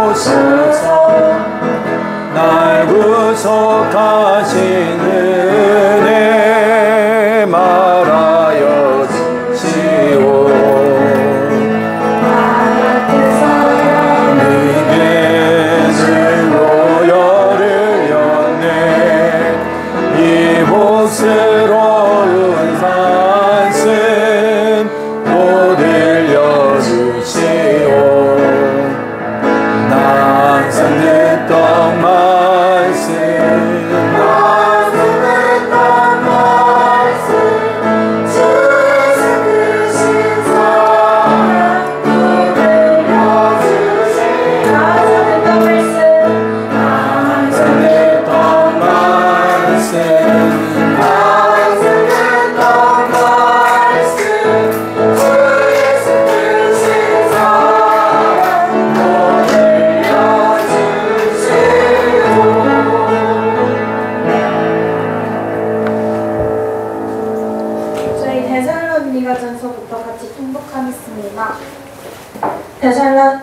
감사하옵소서. 날 구속하신 은혜 말하여 주시오. 내게 즐거여를 였네. 이 복스러운 말씀 또 들려주시오. 나 항상 듣던 말씀 주 예수 크신 사랑 또 들려주시오. 항상 듣던 말씀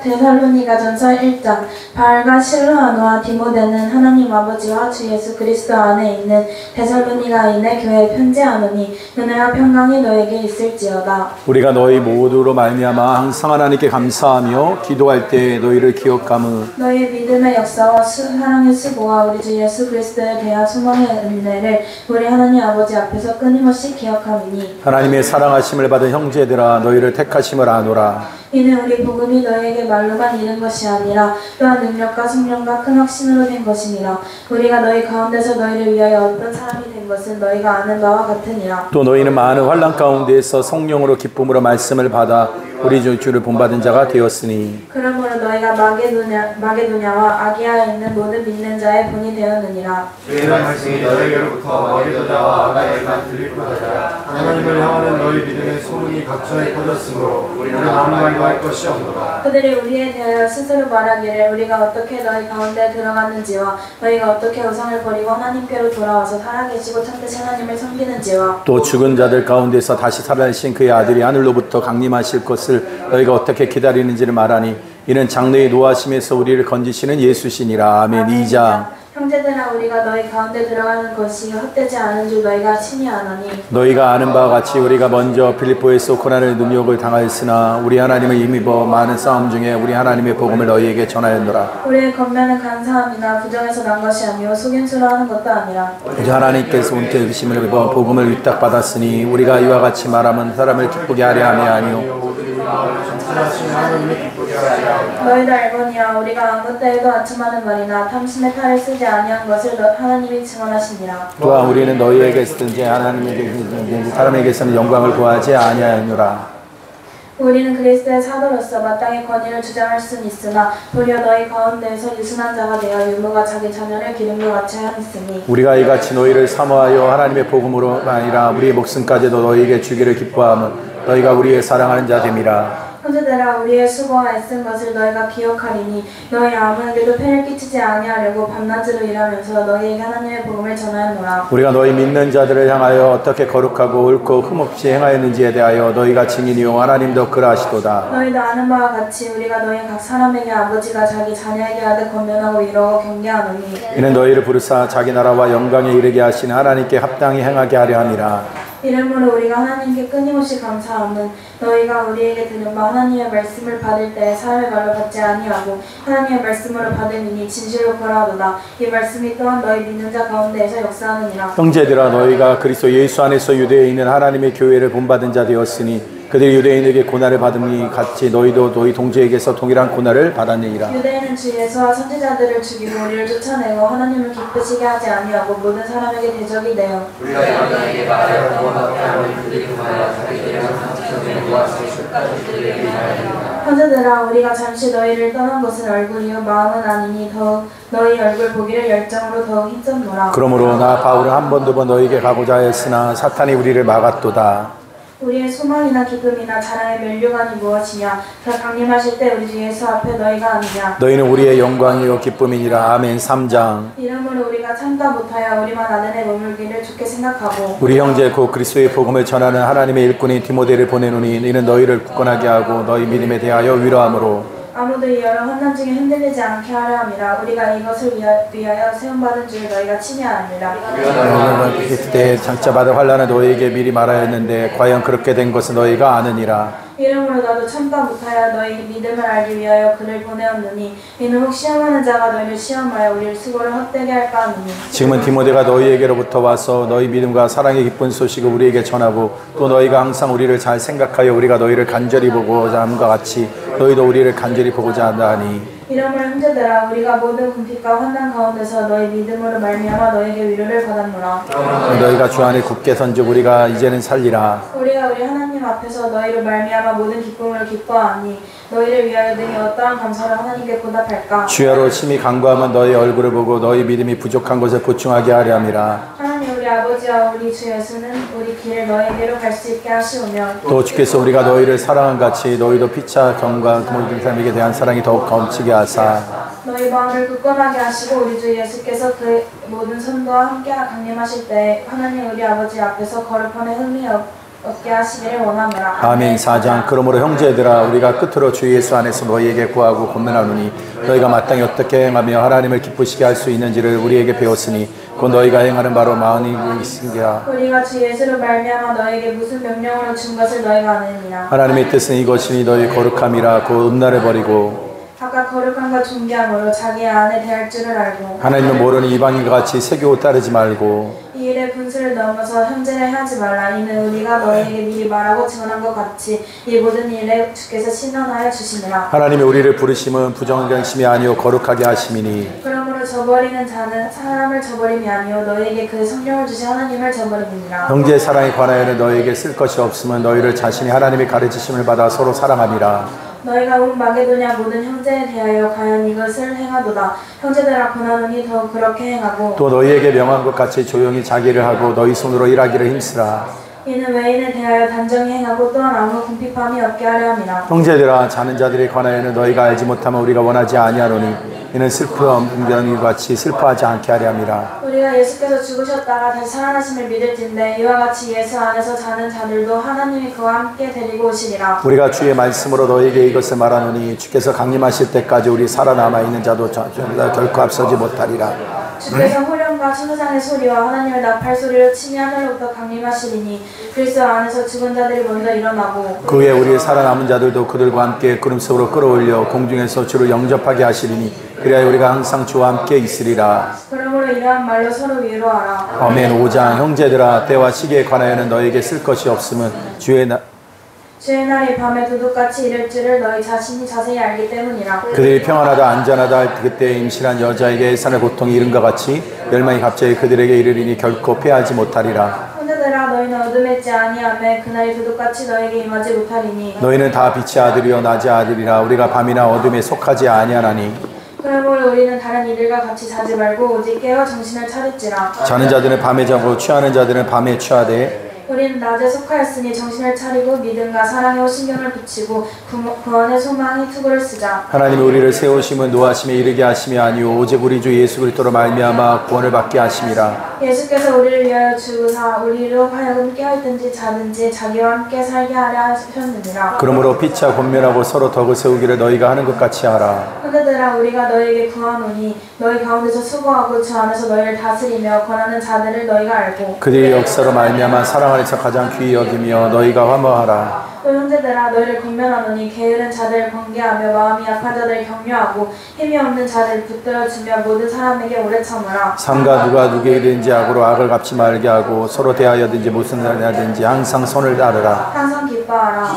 데살로니가전서 1장. 바울과 실로아노와 디모데는 하나님 아버지와 주 예수 그리스도 안에 있는 데살로니가인의 교회에 편지하노니 은혜와 평강이 너에게 있을지어다. 우리가 너희 모두로 말미암아 항상 하나님께 감사하며 기도할 때 너희를 기억하며 너희의 믿음의 역사와 사랑의 수고와 우리 주 예수 그리스도에 대한 소망의 은혜를 우리 하나님 아버지 앞에서 끊임없이 기억하노니 하나님의 사랑하심을 받은 형제들아 너희를 택하심을 아노라. 이는 우리 복음이 너에게 말로만 이른 것이 아니라 또한 능력과 성령과 큰 확신으로 된 것이니라. 우리가 너희 가운데서 너희를 위하여 어떤 사람이 된 것은 너희가 아는 바와 같으니라. 또 너희는 많은 환난 가운데에서 성령으로 기쁨으로 말씀을 받아 우리 주를 본받은 자가 되었으니 그러므로 너희가 마게도냐와 아기아에 있는 모든 믿는 자의 본이 되었느니라. 주의 말씀이 너희에게로부터 마게도냐와 아가야에만 들릴 것이라. 하나님을 향하는 너희 믿음의 소문이 각처에 퍼졌으므로 우리는 아무 말도 할 것이 없노라. 그들이 우리에 대하여 스스로 말하기를 우리가 어떻게 너희 가운데 들어갔는지와 너희가 어떻게 우상을 버리고 하나님께로 돌아와서 살아계시고 참되신 하나님을 섬기는지와 또 죽은 자들 가운데서 다시 살아나신 그의 아들이 하늘로부터 강림하실 것을 너희가 어떻게 기다리는지를 말하니 이는 장래의 노하심에서 우리를 건지시는 예수시니라. 아멘. 2장. 형제들아 우리가 너희 가운데 들어가는 것이 헛되지 않은 줄 너희가 친히 아노니 너희가 아는 바와 같이 우리가 먼저 빌립보에서 고난의 능력을 당하였으나 우리 하나님을 힘입어 많은 싸움 중에 우리 하나님의 복음을 너희에게 전하였노라. 우리의 겉면은 간사함이나 부정에서 난 것이 아니요 속임수로 하는 것도 아니라 오직 하나님께서 온태 의심을 입어 복음을 위탁받았으니 우리가 이와 같이 말하면 사람을 기쁘게 하려 함이 아니요 너희도 알거니와 우리가 아무 때에도 아첨하는 말이나 탐심의 탈을 쓰지 아니한 것을 하나님이 증언하시니라. 또한 우리는 너희에게서든지 하나님에게서든지 사람에게서는 영광을 구하지 아니하노라. 우리는 그리스도의 사도로서 마땅히 권위를 주장할 수는 있으나 도리어 너희 가운데에서 유순한 자가 되어 유모가 자기 자녀를 기름과 같이 하였으니 우리가 이같이 너희를 사모하여 하나님의 복음으로 아니라 우리의 목숨까지도 너희에게 주기를 기뻐하면 너희가 우리의 사랑하는 자 됨이라. 형제들아 우리의 수고와 애쓴 것을 너희가 기억하리니 너희 아무에게도 폐를 끼치지 아니하려고 밤낮으로 일하면서 너희에게 하나님의 복음을 전하였노라. 우리가 너희 믿는 자들을 향하여 어떻게 거룩하고 옳고 흠없이 행하였는지에 대하여 너희가 증인이요 하나님도 그러하시도다. 너희도 아는 바와 같이 우리가 너희 각 사람에게 아버지가 자기 자녀에게 하듯 권면하고 위로하고 경계하노니 이는 너희를 부르사 자기 나라와 영광에 이르게 하신 하나님께 합당히 행하게 하려 함이라. 이러므로 우리가 하나님께 끊임없이 감사함은 너희가 우리에게 들은 바 하나님의 말씀을 받을 때 사람의 말로 받지 아니하고 하나님의 말씀으로 받음이니 진실로 그러하도다. 이 말씀이 또한 너희 믿는 자 가운데에서 역사하느니라. 형제들아 너희가 그리스도 예수 안에서 유대에 있는 하나님의 교회를 본받은 자 되었으니 그들이 유대인에게 고난을 받음이 같이 너희도 너희 동지에게서 동일한 고난을 받았느니라. 유대인은 주 예수와 선지자들을 죽이고 우리를 쫓아내고 하나님을 기쁘시게 하지 아니하고 모든 사람에게 대적이 되어 우리가 너희에게 말하여 구원받게 하는 그들이 그만하여 자기들의 상식적인 도와주실 끝까지 그들에게 말하리라. 형제들아 우리가 잠시 너희를 떠난 것은 얼굴이요 마음은 아니니 더욱 너희 얼굴 보기를 열정으로 더욱 힘썼노라. 그러므로 나 바울은 한 번 두 번 너희에게 가고자 하였으나 사탄이 우리를 막았도다. 우리의 소망이나 기쁨이나 자랑의 면류관이 무엇이냐? 더 강림하실 때 우리 주 예수 앞에 너희가 아니냐? 너희는 우리의 영광이요 기쁨이니라. 아멘. 3장. 이러므로 우리가 참다 못하여 우리만 아는에 머물기를 좋게 생각하고 우리 형제 곧 그리스도의 복음을 전하는 하나님의 일꾼인 디모데를 보내노니 이는 너희를 굳건하게 하고 너희 믿음에 대하여 위로함으로 아무도 이 여러 환난 중에 흔들리지 않게 하려 함이라. 우리가 이것을 위하여 세움받은 줄 너희가 친히아니라. 그때 장차 받을 환난을 너희에게 미리 말하였는데 과연 그렇게 된 것은 너희가 아느니라. 이러므로 나도 참다 못하여 너희 믿음을 알기 위하여 그를 보내었느니 이는 혹 시험하는 자가 너희를 시험하여 우리를 수고를 헛되게 할까 하느니. 지금은 디모데가 너희에게로부터 와서 너희 믿음과 사랑의 기쁜 소식을 우리에게 전하고 또 너희가 항상 우리를 잘 생각하여 우리가 너희를 간절히 보고자 함과 같이 너희도 우리를 간절히 보고자 한다니. 이러므로 형제들아 우리가 모든 궁핍과 환난 가운데서 너희 믿음으로 말미암아 너희에게 위로를 받았노라. 너희가 주 안에 굳게 선즉 우리가 이제는 살리라. 우리가 우리 하나님 앞에서 너희로 말미암아 모든 기쁨으로 기뻐하니 너희를 위하여 능히 어떠한 감사를 하나님께 보답할까. 주야로 심히 간구하면 너희 얼굴을 보고 너희 믿음이 부족한 것을 보충하게 하려 함이라. 하나님 우리 아버지와 우리 주 예수는 우리 길을 너희에게로 갈 수 있게 하시오며 또 주께서 우리가 너희를 사랑한 같이 너희도 피차 경과 모든 사람에게 대한 사랑이 더욱 검치게 하사 너희 마음을 굳건하게 하시고 우리 주 예수께서 그 모든 선도와 함께 강림하실 때 하나님 우리 아버지 앞에서 거룩함에 흥미 얻게 하시기를 원하노라. 아멘. 4장. 그러므로 형제들아 우리가 끝으로 주 예수 안에서 너희에게 구하고 권면하노니 너희가 마땅히 어떻게 행하며 하나님을 기쁘시게 할 수 있는지를 우리에게 배웠으니 곧 너희가 행하는 바로 마음이 있으리라. 우리가 주 예수로 말미암아 너에게 무슨 명령으로 준 것을 너희가 아느니라. 하나님의 뜻은 이것이니 너희 거룩함이라 곧 음란을 버리고 각각 거룩함과 존귀함으로 자기 안에 대할 줄을 알고 하나님을 모르는 이방인과 같이 세교 따르지 말고 이 일에 분수를 넘어서 형제를 하지 말라. 이는 우리가 너희에게 미리 말하고 증언한 것 같이 이 모든 일에 주께서 신원하여 주시니라. 하나님이 우리를 부르심은 부정행심이 아니요 거룩하게 하심이니 그러므로 저버리는 자는 사람을 저버림이 아니요 너희에게 그 성령을 주신 하나님을 저버림이니라. 형제의 사랑에 관하여는 너희에게 쓸 것이 없으면 너희를 자신이 하나님의 가르치심을 받아 서로 사랑함이라. 너희가 온 마게도냐 모든 형제에 대하여 과연 이것을 행하도다. 형제들아 권하노니 더 그렇게 행하고 또 너희에게 명한 것 같이 조용히 자기를 하고 너희 손으로 일하기를 힘쓰라. 이는 외인에 대하여 단정히 행하고 또한 아무 궁핍함이 없게 하려 함이라. 형제들아 자는 자들에 관하여는 너희가 알지 못하면 우리가 원하지 아니하노니 이는 슬픔과 같이 슬퍼하지 않게 하려 함이라. 우리가 예수께서 죽으셨다가 다시 살아나심을 믿을진대 이와 같이 예수 안에서 자는 자들도 하나님이 그와 함께 데리고 오시리라. 우리가 주의 말씀으로 너희에게 이것을 말하노니 주께서 강림하실 때까지 우리 살아남아 있는 자도 결코 앞서지 못하리라. 주께서 호령과 천사장의 소리와 하나님의 나팔 소리로 친히 하늘로부터 강림하시리니 그리스도 안에서 죽은 자들이 먼저 일어나고 그 후에 우리 살아남은 자들도 그들과 함께 구름 속으로 끌어올려 공중에서 주를 영접하게 하시리니 그래야 우리가 항상 주와 함께 있으리라. 그러므로 이러한 말로 서로 위로하라. 아멘. 5장. 형제들아 때와 시기에 관하여는 너에게 쓸 것이 없으면 주의 날이 밤에 도둑같이 이를 줄을 너희 자신이 자세히 알기 때문이라. 그들이 평안하다 안전하다 할 그때 임신한 여자에게 해산의 고통이 이른과 같이 멸망이 갑자기 그들에게 이르리니 결코 패하지 못하리라. 형제들아 너희는 어둠에 있지 아니하매 그날이 도둑같이 너에게 임하지 못하리니 너희는 다 빛의 아들이요 낮의 아들이라. 우리가 밤이나 어둠에 속하지 아니하나니 그러므로 우리는 다른 이들과 같이 자지 말고 오직 깨어 정신을 차릴지라. 자는 자들은 밤에 자고 취하는 자들은 밤에 취하되 우리는 낮에 속하였으니 정신을 차리고 믿음과 사랑에 신경을 붙이고 구원의 소망의 투구를 쓰자. 하나님이 우리를 세우심은 노하심에 이르게 하심이 아니오 오직 우리 주 예수 그리스도로 말미암아 구원을 받게 하심이라. 예수께서 우리를 위하여 죽으사 우리로 하여금 깨어있든지 자든지 자기와 함께 살게 하려 하셨느니라. 그러므로 피차 권면하고 서로 덕을 세우기를 너희가 하는 것 같이 하라. 형제들아 우리가 너희에게 구하노니 너희 가운데서 수고하고 주 안에서 너희를 다스리며 권하는 자들을 너희가 알고 그들의 역사로 말미암아 사랑 안에서 가장 귀히 여기며 너희가 화목하라. 또 형제들아 너희를 권면하노니 게으른 자들을 번개하며 마음이 약한 자들을 격려하고 힘이 없는 자들을 붙들어주며 모든 사람에게 오래 참으라. 삼가 누가 누구에게든지 악으로 악을 갚지 말게 하고 서로 대하여든지 무슨 일을 하든지 항상 손을 다르라. 항상 기뻐하라.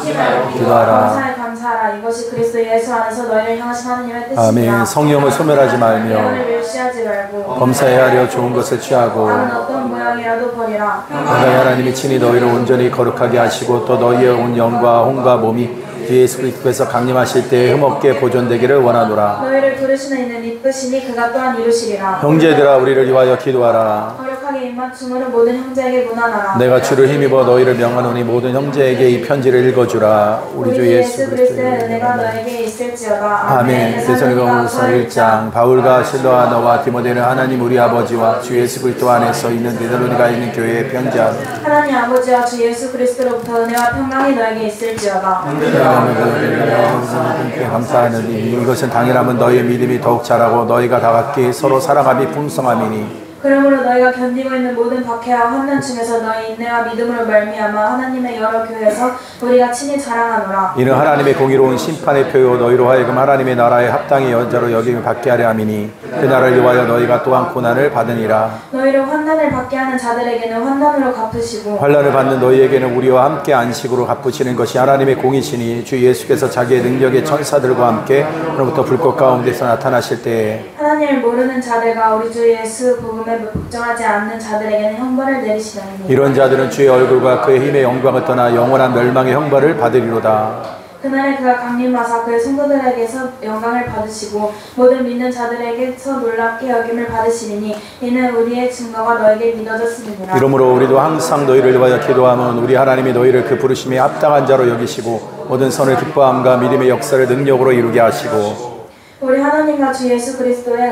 기도하라. 감사에 감사하라. 이것이 그리스도 예수 안에서 너희를 향하신 하나님의 뜻이니라. 아멘. 성령을 소멸하지 말며 영혼을 멸시하지 말고 범사에 하려 좋은 것을 취하고 다른 어떤 모양이라도 버리라. 너희 하나님이 친히 너희를 온전히 거룩하게 하시고 또 너희의 온 영과 혼과 몸이 주 예수 그리스도에서 강림하실 때에 흠없게 보존되기를 원하노라. 너희를 부르시는 이는 이쁘시니 그가 또한 이루시리라. 형제들아 우리를 위하여 기도하라. 거룩한 거룩하게 입맞춤으로 모든 형제에게 문안하라. 내가 주를 힘입어 너희를 명하노니 모든 형제에게 이 편지를 읽어주라. 우리 주 예수 그리스도의 은혜가 너에게 있을지어다. 아멘. 데살로니가후서 1장. 바울과 실로와 너와 디모데는 하나님 우리 아버지와 주 예수 그리스도 안에서 있는 데살로니가에 있는 교회에 편지하라. 하나님 아버지와 주 예수 그리스도로부터 은혜와 평강이 너에게 있을지어다. 감사하느니 이것은 당연함은 너희의 믿음이 더욱 자라고 너희가 다 각기 서로 사랑함이 풍성함이니 그러므로 너희가 견디고 있는 모든 박해와 환난 중에서 너희 인내와 믿음으로 말미암아 하나님의 여러 교회에서 우리가 친히 자랑하노라. 이는 하나님의 공의로운 심판의 표요 너희로 하여금 하나님의 나라의 합당의 여자로 여김을 받게 하려 함이니 그 나라를 위하여 너희가 또한 고난을 받으니라. 너희로 환난을 받게 하는 자들에게는 환난으로 갚으시고 환난을 받는 너희에게는 우리와 함께 안식으로 갚으시는 것이 하나님의 공이시니 주 예수께서 자기의 능력의 천사들과 함께 그로부터 불꽃 가운데서 나타나실 때에 하나님을 모르는 자들과 우리 주 예수 복음에 복종하지 않는 자들에게는 형벌을 내리시나니 이런 자들은 주의 얼굴과 그의 힘의 영광을 떠나 영원한 멸망의 형벌을 받으리로다. 그날에 그가 강림하사 그의 성도들에게서 영광을 받으시고 모든 믿는 자들에게서 놀랍게 여김을 받으시리니 이는 우리의 증거가 너에게 믿어졌음이니라. 이러므로 우리도 항상 너희를 위하여 기도하면 우리 하나님이 너희를 그 부르심에 합당한 자로 여기시고 모든 선을 기뻐함과 믿음의 역사를 능력으로 이루게 하시고 우리 하나님과 주 예수 그리스도의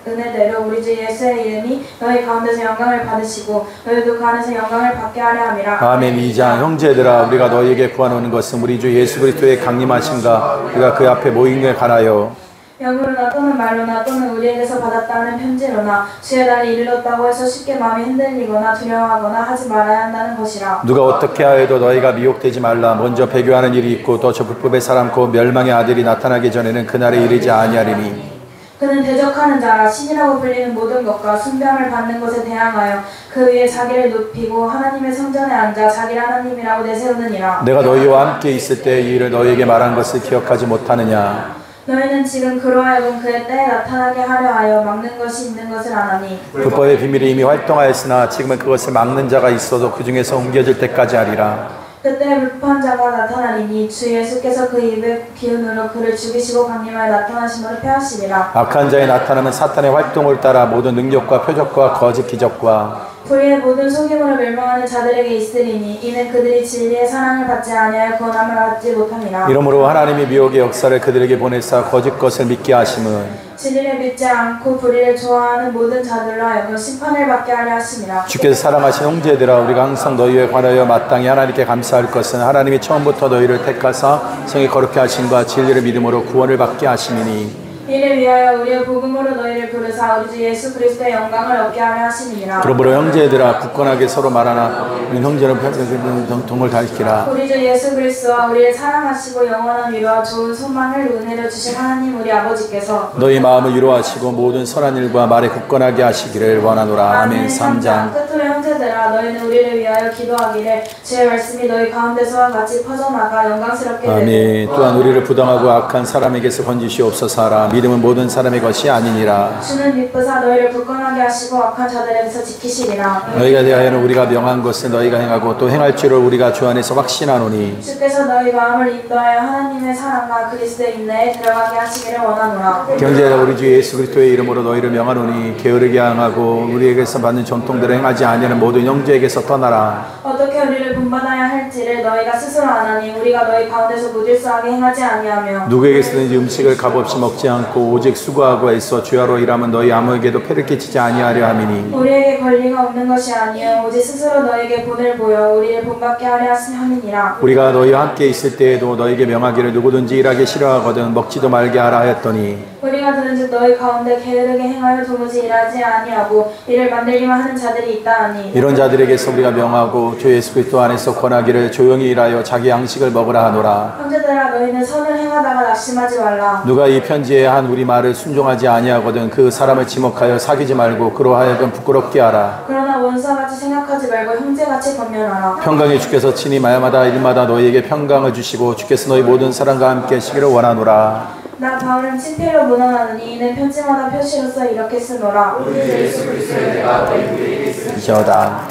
은혜대로 우리 주 예수의 이름이 너희 가운데서 영광을 받으시고 너희도 그 안에서 영광을 받게 하려 함이라. 아멘. 2장. 형제들아 우리가 너희에게 구하노는 것은 우리 주 예수 그리스도의 강림하심과 우리가 그 앞에 모임에 관하여 영으로나 또는 말로나 또는 우리에게서 받았다는 편지로나 주의 날이 이르렀다고 해서 쉽게 마음이 흔들리거나 두려워하거나 하지 말아야 한다는 것이라. 누가 어떻게 하여도 너희가 미혹되지 말라. 먼저 배교하는 일이 있고 또 저 불법의 사람 곧 멸망의 아들이 나타나기 전에는 그날에 이르지 아니하리니 그는 대적하는 자라 신이라고 불리는 모든 것과 숭배함을 받는 것에 대항하여 그 위에 자기를 높이고 하나님의 성전에 앉아 자기를 하나님이라고 내세우느니라. 내가 너희와 함께 있을 때 이 일을 너희에게 말한 것을 기억하지 못하느냐. 너희는 지금 그로 하여금 그의 때에 나타나게 하려 하여 막는 것이 있는 것을 아나니 불법의 비밀이 이미 활동하였으나 지금은 그것을 막는 자가 있어도 그 중에서 옮겨질 때까지 하리라. 그때 불판 자가 나타나리니 주 예수께서 그 입의 기운으로 그를 죽이시고 강림하여 나타나심으로 폐하시리라. 악한 자의 나타남은 사탄의 활동을 따라 모든 능력과 표적과 거짓 기적과 불의의 모든 속임으로 멸망하는 자들에게 있으리니 이는 그들이 진리의 사랑을 받지 아니하여 권함을 받지 못함이라. 이러므로 하나님이 미혹의 역사를 그들에게 보내사 거짓 것을 믿게 하심은 진리를 믿지 않고 불의를 좋아하는 모든 자들로 하여금 심판을 받게 하려 하심이라. 주께서 사랑하신 형제들아 우리가 항상 너희에 관하여 마땅히 하나님께 감사할 것은 하나님이 처음부터 너희를 택하사 성에 거룩게 하심과 진리를 믿음으로 구원을 받게 하심이니 이를 위하여 우리의 복음으로 너희를 부르사 우리 주 예수 그리스도의 영광을 얻게 하려 하심이니라. 그러므로 형제들아 굳건하게 서로 말하나 우리 형제는 동을 가리키라. 우리 주 예수 그리스도와 우리를 사랑하시고 영원한 위로와 좋은 소망을 은혜로 주신 하나님 우리 아버지께서 너희 마음을 위로하시고 모든 선한 일과 말에 굳건하게 하시기를 원하노라. 아멘. 3장. 끝으로 형제들아 너희는 우리를 위하여 기도하기를 주의 말씀이 너희 가운데서와 같이 퍼져나가 영광스럽게 되고 아멘. 또한 우리를 부당하고 악한 사람에게서 건지시옵소서 하라. 믿음은 모든 사람의 것이 아니니라. 주는 믿부사 너희를 굳건하게 하시고 악한 자들에게서 지키시리라. 너희가 대하여는 우리가 명한 것을 너희가 행하고 또 행할 줄을 우리가 주 안에서 확신하노니 주께서 너희 마음을 인도하여 하나님의 사랑과 그리스도의 인내에 들어가게 하시기를 원하노라. 경제자 우리 주 예수 그리스도의 이름으로 너희를 명하노니 게으르게 항하고 우리에게서 받는 전통대로 행하지 아니하는 모든 형제에게서 떠나라. 어떻게 우리를 본받아야 할지를 너희가 스스로 아나니 우리가 너희 가운데서 무질서하게 행하지 아니하며 누구에게서든지 음식을 값없이 먹지 않고 오직 수고하고 애써 주야로 일하면 너희 아무에게도 폐를 끼치지 아니하려 함이니 우리에게 권리가 없는 것이 아니요 오직 스스로 너에게 본을 보여 우리를 본받게 하려 함이니라. 우리가 너희와 함께 있을 때에도 너에게 명하기를 누구든지 일하기 싫어하거든 먹지도 말게 하라 하였더니 우리가 들은즉 너희 가운데 게으르게 행하여 도무지 일하지 아니하고 이를 만들기만 하는 자들이 있다 하니 이런 자들에게서 우리가 명하고 주 예수 그리스도 안에서 권하기를 조용히 일하여 자기 양식을 먹으라 하노라. 형제들아 너희는 선을 행하다가 낙심하지 말라. 누가 이 편지에 한 우리 말을 순종하지 아니하거든 그 사람을 지목하여 사귀지 말고 그로 하여금 부끄럽게 하라. 그러나 원수같이 생각하지 말고 형제같이 권면하라. 평강의 주께서 친히 말마다 일마다 너희에게 평강을 주시고 주께서 너희 모든 사람과 함께 하시기를 원하노라. 나 바울은 친필로 문안하느니 이는 편지마다 표시로서 이렇게 쓰노라. 이셔다.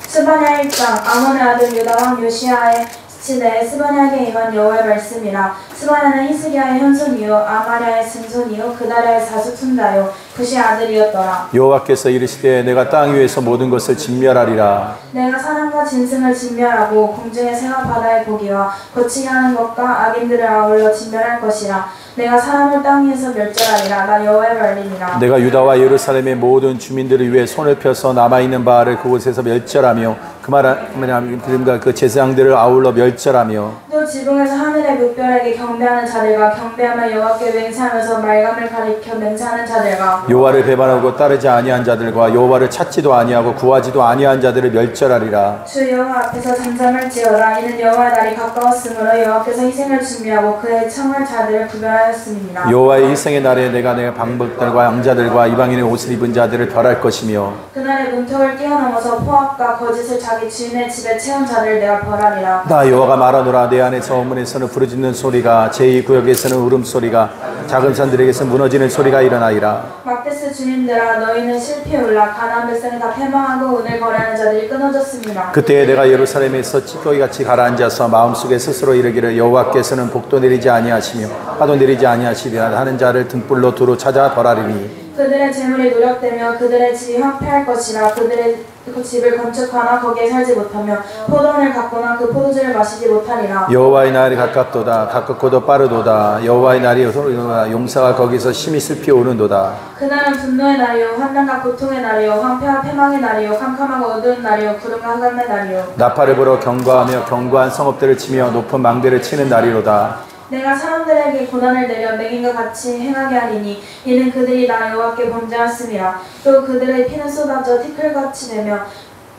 스바냐 1장 아몬의 아들 유다 왕 요시야의 시대에 스바냐에게 임한 여호와의 말씀이라. 스바냐는 히스기야의 현손이요 아마랴의 증손이요 그다랴의 사수툰다요 굿의 아들이었더라. 여호와께서 이르시되 내가 땅 위에서 모든 것을 진멸하리라. 내가 사람과 짐승을 진멸하고 공중의 새와 바다의 고기와 거치게 하는 것과 악인들을 아울러 진멸할 것이라. 내가 사람을 땅 위에서 멸절하리라. 나 여호와의 말이니라. 내가 유다와 예루살렘의 모든 주민들을 위해 손을 펴서 남아있는 바알을 그곳에서 멸절하며 그들과 그 제사장들을 아울러 멸절하며 또 지붕에서 하늘의 묵별에게 경배하는 자들과 경배하며 여호와께 맹세하면서 말감을 가리켜 맹세하는 자들과 여호와를 배반하고 따르지 아니한 자들과 여호와를 찾지도 아니하고 구하지도 아니한 자들을 멸절하리라. 주 여호와 앞에서 잠잠할지어다. 이는 여호와의 날이 가까웠으므로 여호와께서 희생을 준비하고 그의 청할 자들을 구별하였음이니라. 여호와의 희생의 날에 내가 방백들과 양자들과 이방인의 옷을 입은 자들을 벌할 것이며 그날의 문턱을 뛰어넘어서 포악과 거짓을 자기 주인의 집에 채운 자들을 내가 벌하리라. 나 여호와가 말하노라. 내 안에서 어문에서는 부르짖는 소리가 제2구역에서는 울음소리가 작은 산들에게서 무너지는 소리가 일어나리라. 막데스 주민들아 너희는 실패 올라 가나안 백성이 다 패망하고 오늘 거래하는 자들이 끊어졌습니다. 그때 내가 예루살렘에서 찌꺼기같이 가라앉아서 마음속에 스스로 이르기를 여호와께서는 복도 내리지 아니하시며 화도 내리지 아니하시리라 하는 자를 등불로 두루 찾아 벌하리니 그들의 재물이 노력되며 그들의 집이 황폐할 것이라. 그들의 그 집을 건축하나 거기에 살지 못하며 포도원을 갖거나 그 포도주를 마시지 못하리라. 여호와의 날이 가깝도다. 가깝고도 빠르도다. 여호와의 날이 소리로다. 용사가 거기서 심히 슬피 오는도다. 그날은 분노의 날이요 환난과 고통의 날이요 황폐와 패망의 날이요 캄캄하고 어두운 날이요 구름과 흑암의 날이요 나팔을 불어 경고하며 견고한 성읍들을 치며 높은 망대를 치는 날이로다. 내가 사람들에게 고난을 내려 맹인과 같이 행하게 하리니 이는 그들이 나 여호와께 범죄하였음이라. 또 그들의 피는 쏟아져 티끌같이 되며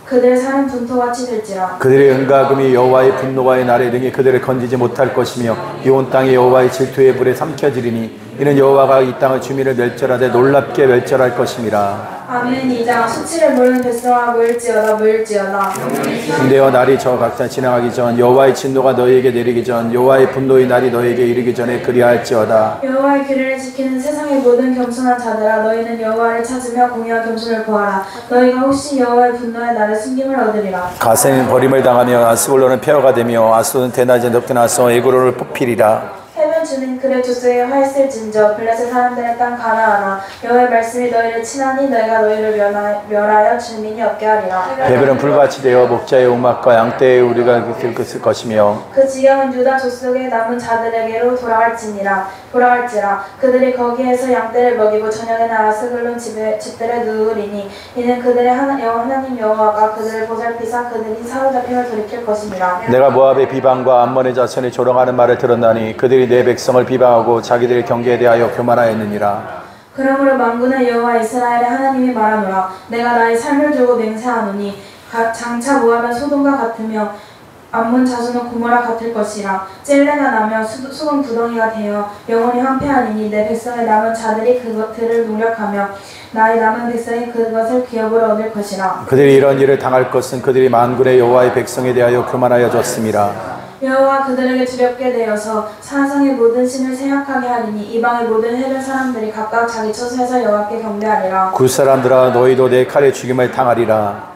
그들의 살은 분토같이 될지라. 그들의 은과 금이 여호와의 분노와의 날에 등이 그들을 건지지 못할 것이며 이 온 땅이 여호와의 질투의 불에 삼켜지리니 이는 여호와가 이 땅의 주민을 멸절하되 놀랍게 멸절할 것임이라. 아멘. 이장 수치를 모르는 백성아 모일지어다 모일지어다. 근데여 날이 저 각자 지나가기 전 여호와의 진노가 너희에게 내리기 전 여호와의 분노의 날이 너희에게 이르기 전에 그리할지어다. 여호와의 규례를 지키는 세상의 모든 겸손한 자들아 너희는 여호와를 찾으며 공의와 겸손을 구하라. 너희가 혹시 여호와의 분노의 날에 숨김을 얻으리라. 가세는 버림을 당하며 아스골로는 폐허가 되며 아스도는 대낮에 높게 나서 에그로를 뽑히리라. 해변 주는 그의 조수에 활쓸진저 블레셋 사람들의 땅 가나안아 여호와의 말씀이 너희를 친하니 너희가 너희를 멸하여 주민이 없게 하리라. 배별은 불밭이 되어 목자의 음악과 양떼의 우리가 들끓을 것이며 그 지경은 유다 족속에 남은 자들에게로 돌아갈지라. 그들이 거기에서 양떼를 먹이고 저녁에는 아스글론 집들에 누우리니 이는 그들의 하나님 여호와가 그들을 보살피사 그들이 사로잡힘을 돌이킬 것입니다. 내가 모압의 비방과 암몬의 자손이 조롱하는 말을 들었나니 그들이 내 백성을 비방하고 자기들의 경계에 대하여 교만하였느니라. 그러므로 만군의 여호와 이스라엘의 하나님이 말하노라. 내가 나의 삶을 두고 맹세하노니 장차 모압은 소돔과 같으며 암몬 자손은 고모라 같을 것이라. 찔레가 나며 수건 구덩이가 되어 영원히 황폐하리니 내 백성의 남은 자들이 그것들을 노력하며 나의 남은 백성이 그것을 기업으로 얻을 것이라. 그들이 이런 일을 당할 것은 그들이 만군의 여호와의 백성에 대하여 교만하여 졌음이라. 여호와 그들에게 두렵게 되어서 사상의 모든 신을 생각하게 하리니 이방의 모든 해변 사람들이 각각 자기 처소에서 여호와께 경배하리라. 굿사람들아 너희도 내 칼에 죽임을 당하리라.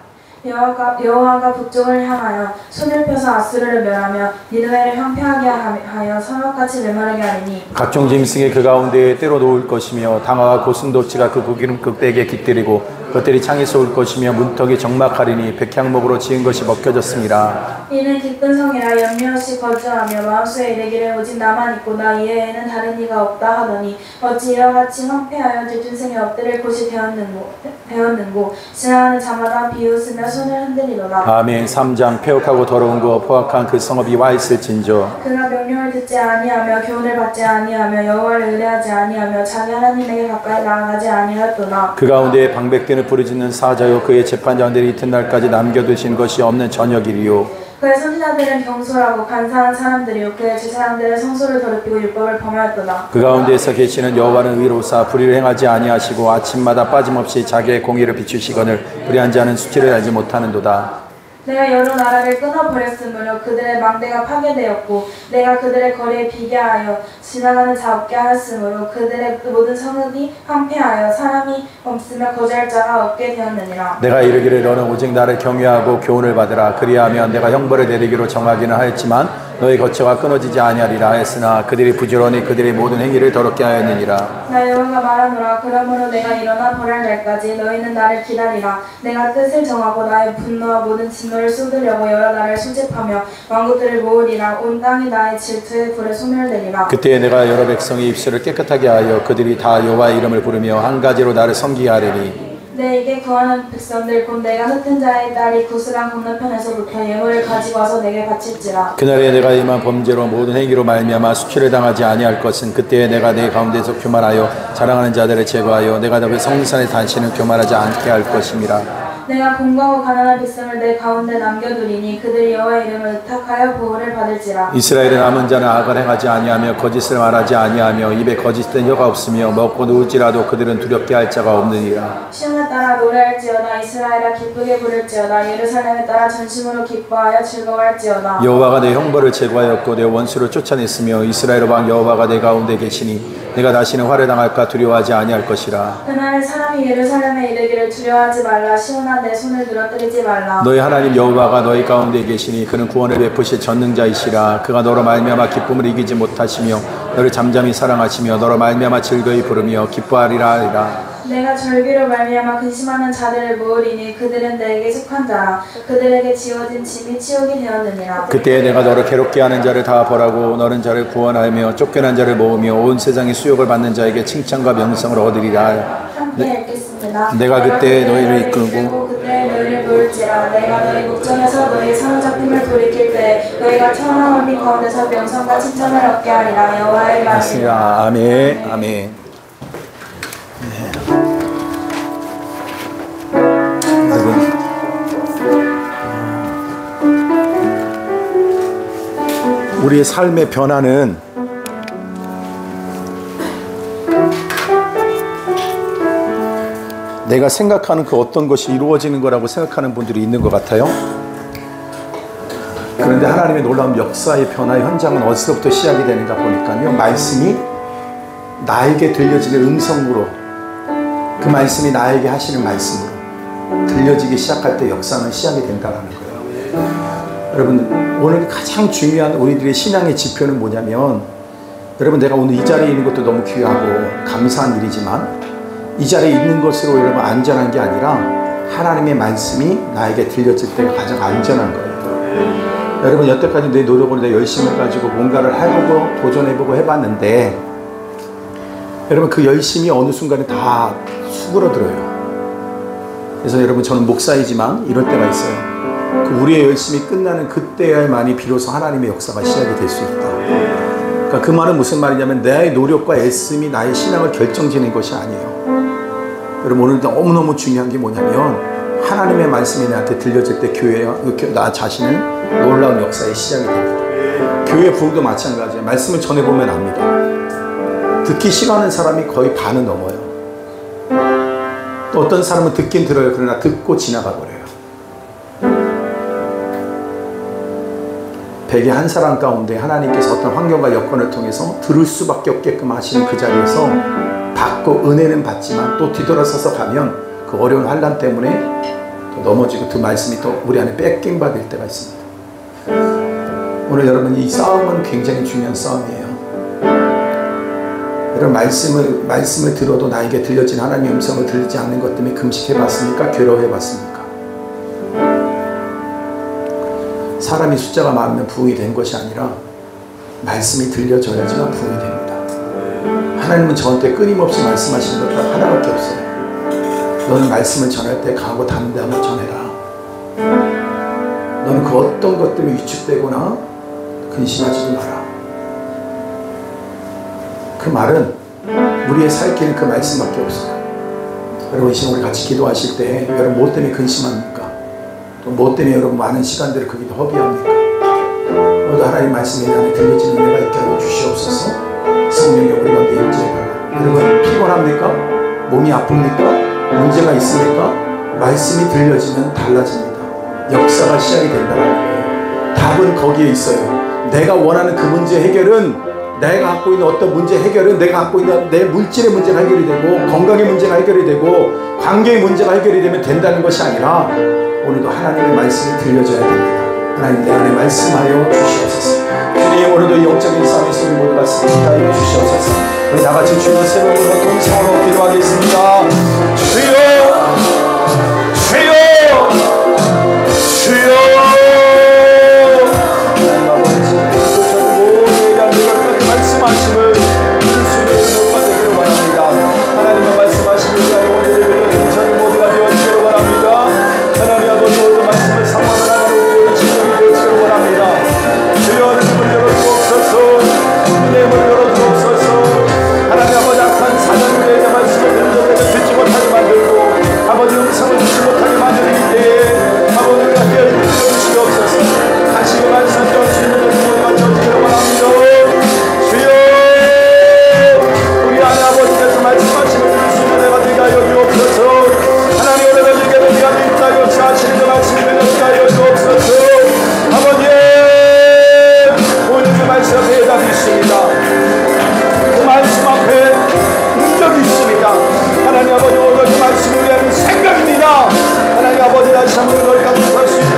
여호와가 북쪽을 향하여 손을 펴서 아수르를 멸하며 니느웨를 황폐하게 하여 성읍같이 메마르게 하리니 각종 짐승이 그 가운데에 때로 놓을 것이며 당화와 고슴도치가 그 극대에 깃들이고 그것들이 창에서 올 것이며 문턱이 적막하리니 백향목으로 지은 것이 먹혀졌습니다. 이는 기쁜 성이라 염려 없이 거주하며 마음속에 이르기를 오직 나만 있고 나 이외에는 다른 이가 없다 하더니 어찌 이와 같이 황폐하여 들짐승이 엎드릴 곳이 되었는고 지나가는 자마다 비웃으며 손을 흔들리로다. 아멘. 3장 폐역하고 더러운 거 포악한 그 성읍이 와 있을진저 그가 명령을 듣지 아니하며 교훈을 받지 아니하며 여호와를 의뢰하지 아니하며 자기 하나님에게 가까이 나아가지 아니하였도다. 그 가운데 방백들을 부르짖는 사자요 그의 재판장들이 이튿날까지 남겨두신 것이 없는 저녁이리요. 그의 선지자들은 경솔하고 간사한 사람들이요 그의 제사장들은 성소를 더럽히고 율법을 범하였도다. 그 가운데에서 계시는 여호와는 의로사 불의를 행하지 아니하시고 아침마다 빠짐없이 자기의 공의를 비추시거늘 불의한 자는 수치를 알지 못하는도다. 내가 여러 나라를 끊어버렸으므로 그들의 망대가 파괴되었고 내가 그들의 거리에 비게 하여 지나가는 자 없게 하였으므로 그들의 모든 성읍이 황폐하여 사람이 없으며 거주할 자가 없게 되었느니라. 내가 이르기를 너는 오직 나를 경외하고 교훈을 받으라. 그리하면 내가 형벌을 내리기로 정하기는 하였지만 너희 거처가 끊어지지 아니하리라 하였으나 그들이 부지런히 그들의 모든 행위를 더럽게 하였느니라. 나 여호와가 말하노라. 그러므로 내가 일어나 벌할 날까지 너희는 나를 기다리라. 내가 뜻을 정하고 나의 분노와 모든 진노를 쏟으려고 여러 나라를 수집하며 왕국들을 모으리라. 온 땅이 나의 질투의 불에 소멸되리라. 그때 내가 여러 백성의 입술을 깨끗하게 하여 그들이 다 여호와의 이름을 부르며 한 가지로 나를 섬기게 하리니 내게 구하는 백성들 곧 내가 흩은 자의 딸이 구스랑 건너편에서부터 예물을 가지고 와서 내게 바칠지라. 그날에 내가 임한 범죄로 모든 행위로 말미암아 수치를 당하지 아니할 것은 그때에 내가 내 가운데서 교만하여 자랑하는 자들을 제거하여 내가 그 성산에 다시는 교만하지 않게 할 것임이라. 내가 공고하고 가난한 백성을 내 가운데 남겨두리니 그들이 여호와의 이름을 의탁하여 보호를 받을지라. 이스라엘의 남은 자는 악을 행하지 아니하며 거짓을 말하지 아니하며 입에 거짓된 혀가 없으며 먹고 누울지라도 그들은 두렵게 할 자가 없느니라. 시온에 따라 노래할지어다. 이스라엘아 기쁘게 부를지어다. 예루살렘에 따라 전심으로 기뻐하여 즐거워할지어다. 여호와가 내 형벌을 제거하였고 내 원수를 쫓아냈으며 이스라엘 왕 여호와가 내 가운데 계시니 내가 다시는 화를 당할까 두려워하지 아니할 것이라. 그날에 사람이 예루살렘에 이르기를 두려워하지 말라. 시온아 내 손을 늘어뜨리지 말라. 너희 하나님 여호와가 너희 가운데 계시니 그는 구원을 베푸실 전능자이시라. 그가 너로 말미암아 기쁨을 이기지 못하시며 너를 잠잠히 사랑하시며 너로 말미암아 즐거이 부르며 기뻐하리라 하리라. 내가 절기로 말미암아 근심하는 자들을 모으리니 그들은 내게 속한 자라. 그들에게 지어진 짐이 치욕이 되었느니라. 그때 내가 너를 괴롭게 하는 자를 다 벌하고 너는 자를 구원하며 쫓겨난 자를 모으며 온 세상의 수욕을 받는 자에게 칭찬과 명성을 얻으리라. 함께 읽겠습니다. 내가 그때 너희를 이끌고 그때 너희를 모을지라. 내가 너희 목전에서 너희 사로잡힘을 돌이킬 때 너희가 천한 언니 가운데서 명성과 칭찬을 얻게 하리라. 여호와의 말이니라. 아멘. 아멘. 우리의 삶의 변화는 내가 생각하는 그 어떤 것이 이루어지는 거라고 생각하는 분들이 있는 것 같아요. 그런데 하나님의 놀라운 역사의 변화의 현장은 어디서부터 시작이 되는가 보니까요, 말씀이 나에게 들려지는 음성으로, 그 말씀이 나에게 하시는 말씀으로 들려지기 시작할 때 역사는 시작이 된다는 거예요. 여러분, 오늘 가장 중요한 우리들의 신앙의 지표는 뭐냐면, 여러분, 내가 오늘 이 자리에 있는 것도 너무 귀하고 감사한 일이지만 이 자리에 있는 것으로 여러분 안전한 게 아니라 하나님의 말씀이 나에게 들려질 때가 가장 안전한 거예요. 여러분, 여태까지 내 노력으로 내 열심을 가지고 뭔가를 해보고 도전해보고 해봤는데, 여러분, 그 열심이 어느 순간에 다 수그러들어요. 그래서 여러분, 저는 목사이지만 이럴 때가 있어요. 그 우리의 열심이 끝나는 그때야만이 비로소 하나님의 역사가 시작이 될 수 있다. 그러니까 그 말은 무슨 말이냐면, 내 노력과 애씀이 나의 신앙을 결정짓는 것이 아니에요. 여러분, 오늘 너무너무 중요한 게 뭐냐면, 하나님의 말씀이 나한테 들려질 때 나 자신은 놀라운 역사의 시작이 됩니다. 교회 부흥도 마찬가지예요. 말씀을 전해보면 압니다. 듣기 싫어하는 사람이 거의 반은 넘어요. 또 어떤 사람은 듣긴 들어요. 그러나 듣고 지나가 버려요. 100의 한 사람 가운데 하나님께서 어떤 환경과 여건을 통해서 들을 수밖에 없게끔 하시는 그 자리에서 받고 은혜는 받지만 또 뒤돌아서서 가면 그 어려운 환난 때문에 또 넘어지고 그 말씀이 또 우리 안에 뺏김받을 때가 있습니다. 오늘 여러분, 이 싸움은 굉장히 중요한 싸움이에요. 여러분, 말씀을 들어도 나에게 들려진 하나님의 음성을 들리지 않는 것 때문에 금식해봤습니까? 괴로워해봤습니까? 사람이 숫자가 많으면 부흥이 된 것이 아니라 말씀이 들려져야지만 부흥이 됩니다. 하나님은 저한테 끊임없이 말씀하시는 것 딱 하나밖에 없어요. 너는 말씀을 전할 때 가고 닿는 데 한번 전해라. 너는 그 어떤 것 때문에 위축되거나 근심하지도 마라. 그 말은 우리의 살 길은 그 말씀밖에 없어요. 여러분, 이 시간 우리 같이 기도하실 때 여러분 뭐 때문에 근심합니까? 또 뭐 때문에 여러분 많은 시간들을 거기다 허비합니까? 오늘도 하나님 말씀이 내 안에 들려지는 은혜가 있게 하여 주시옵소서. 성령이 우리 가운데 임재해달라. 여러분, 피곤합니까? 몸이 아픕니까? 문제가 있습니까? 말씀이 들려지면 달라집니다. 역사가 시작이 된다는 거예요. 답은 거기에 있어요. 내가 원하는 그 문제 해결은, 내가 갖고 있는 어떤 문제 해결은 내가 갖고 있는 내 물질의 문제가 해결이 되고 건강의 문제가 해결이 되고 관계의 문제가 해결이 되면 된다는 것이 아니라 오늘도 하나님의 말씀이 들려줘야 됩니다. 하나님 내 안에 말씀하여 주시옵소서. 주님 오늘도 영적인 싸움에서 우리 모두가 승리하여 주시옵소서. 우리 다같이 주의 세번으로 동참하고 기도하겠습니다. 주여 주여 주여. 말씀하심을 들을 수 있는 모두가 되기를 바랍니다. 하나님의 말씀하심을 위하여 오늘 예배를 동참이 모두가 되어지기를 바랍니다. 하나님 아버지 오늘 말씀을 상황하는 우리의 지성이 되어지기를 바랍니다. 주여 눈을 열어주옵소서. 눈의 문을 열어주옵소서. 하나님 아버지 악한 사단들의 말씀을 듣지 못하게 만들고 아버지 음성을 듣지 못하게 만드는 때에 아버지가 깨어주시옵소서. 다시 그 말씀 들을 수 있는 모두가 되어지기를 바랍니다. 아버지께서 말씀하시는 들을 수 있는 내가 되게 하여 주옵소서. 하나님 오늘 우리에게 우리가 믿다 역사하시는 그 말씀을 되게 하여 주옵소서. 아버지 오늘 그 말씀 앞에 대답이 있습니다. 그 말씀 앞에 능력이 있습니다. 하나님 아버지 오늘 그 말씀을 위한 생각입니다. 하나님 아버지 다시 한번 너희 가운데 설 수 있는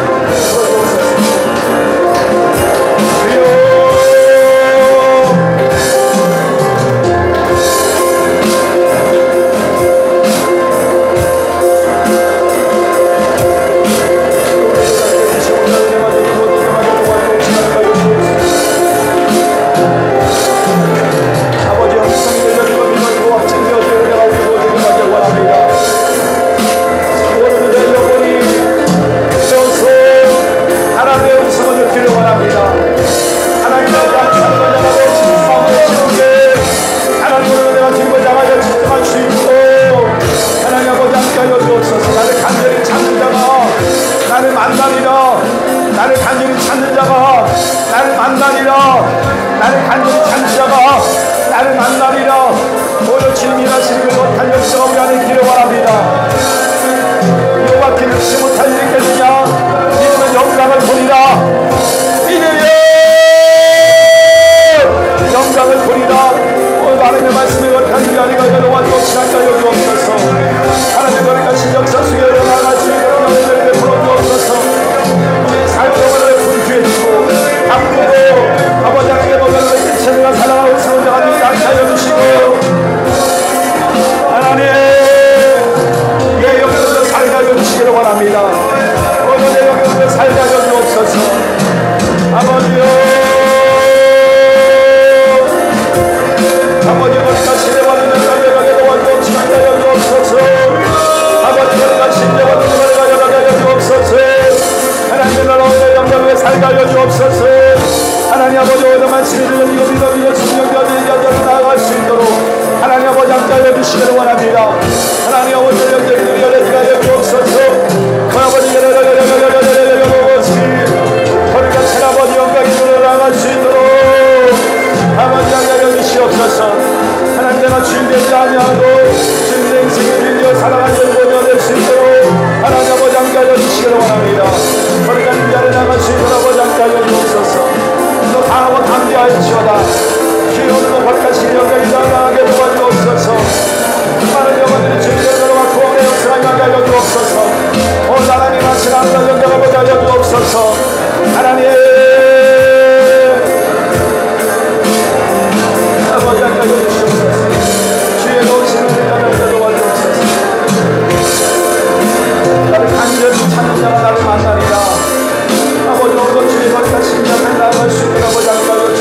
아버지 오늘 주님 앞에 심장을 나갈 수 있는 아버지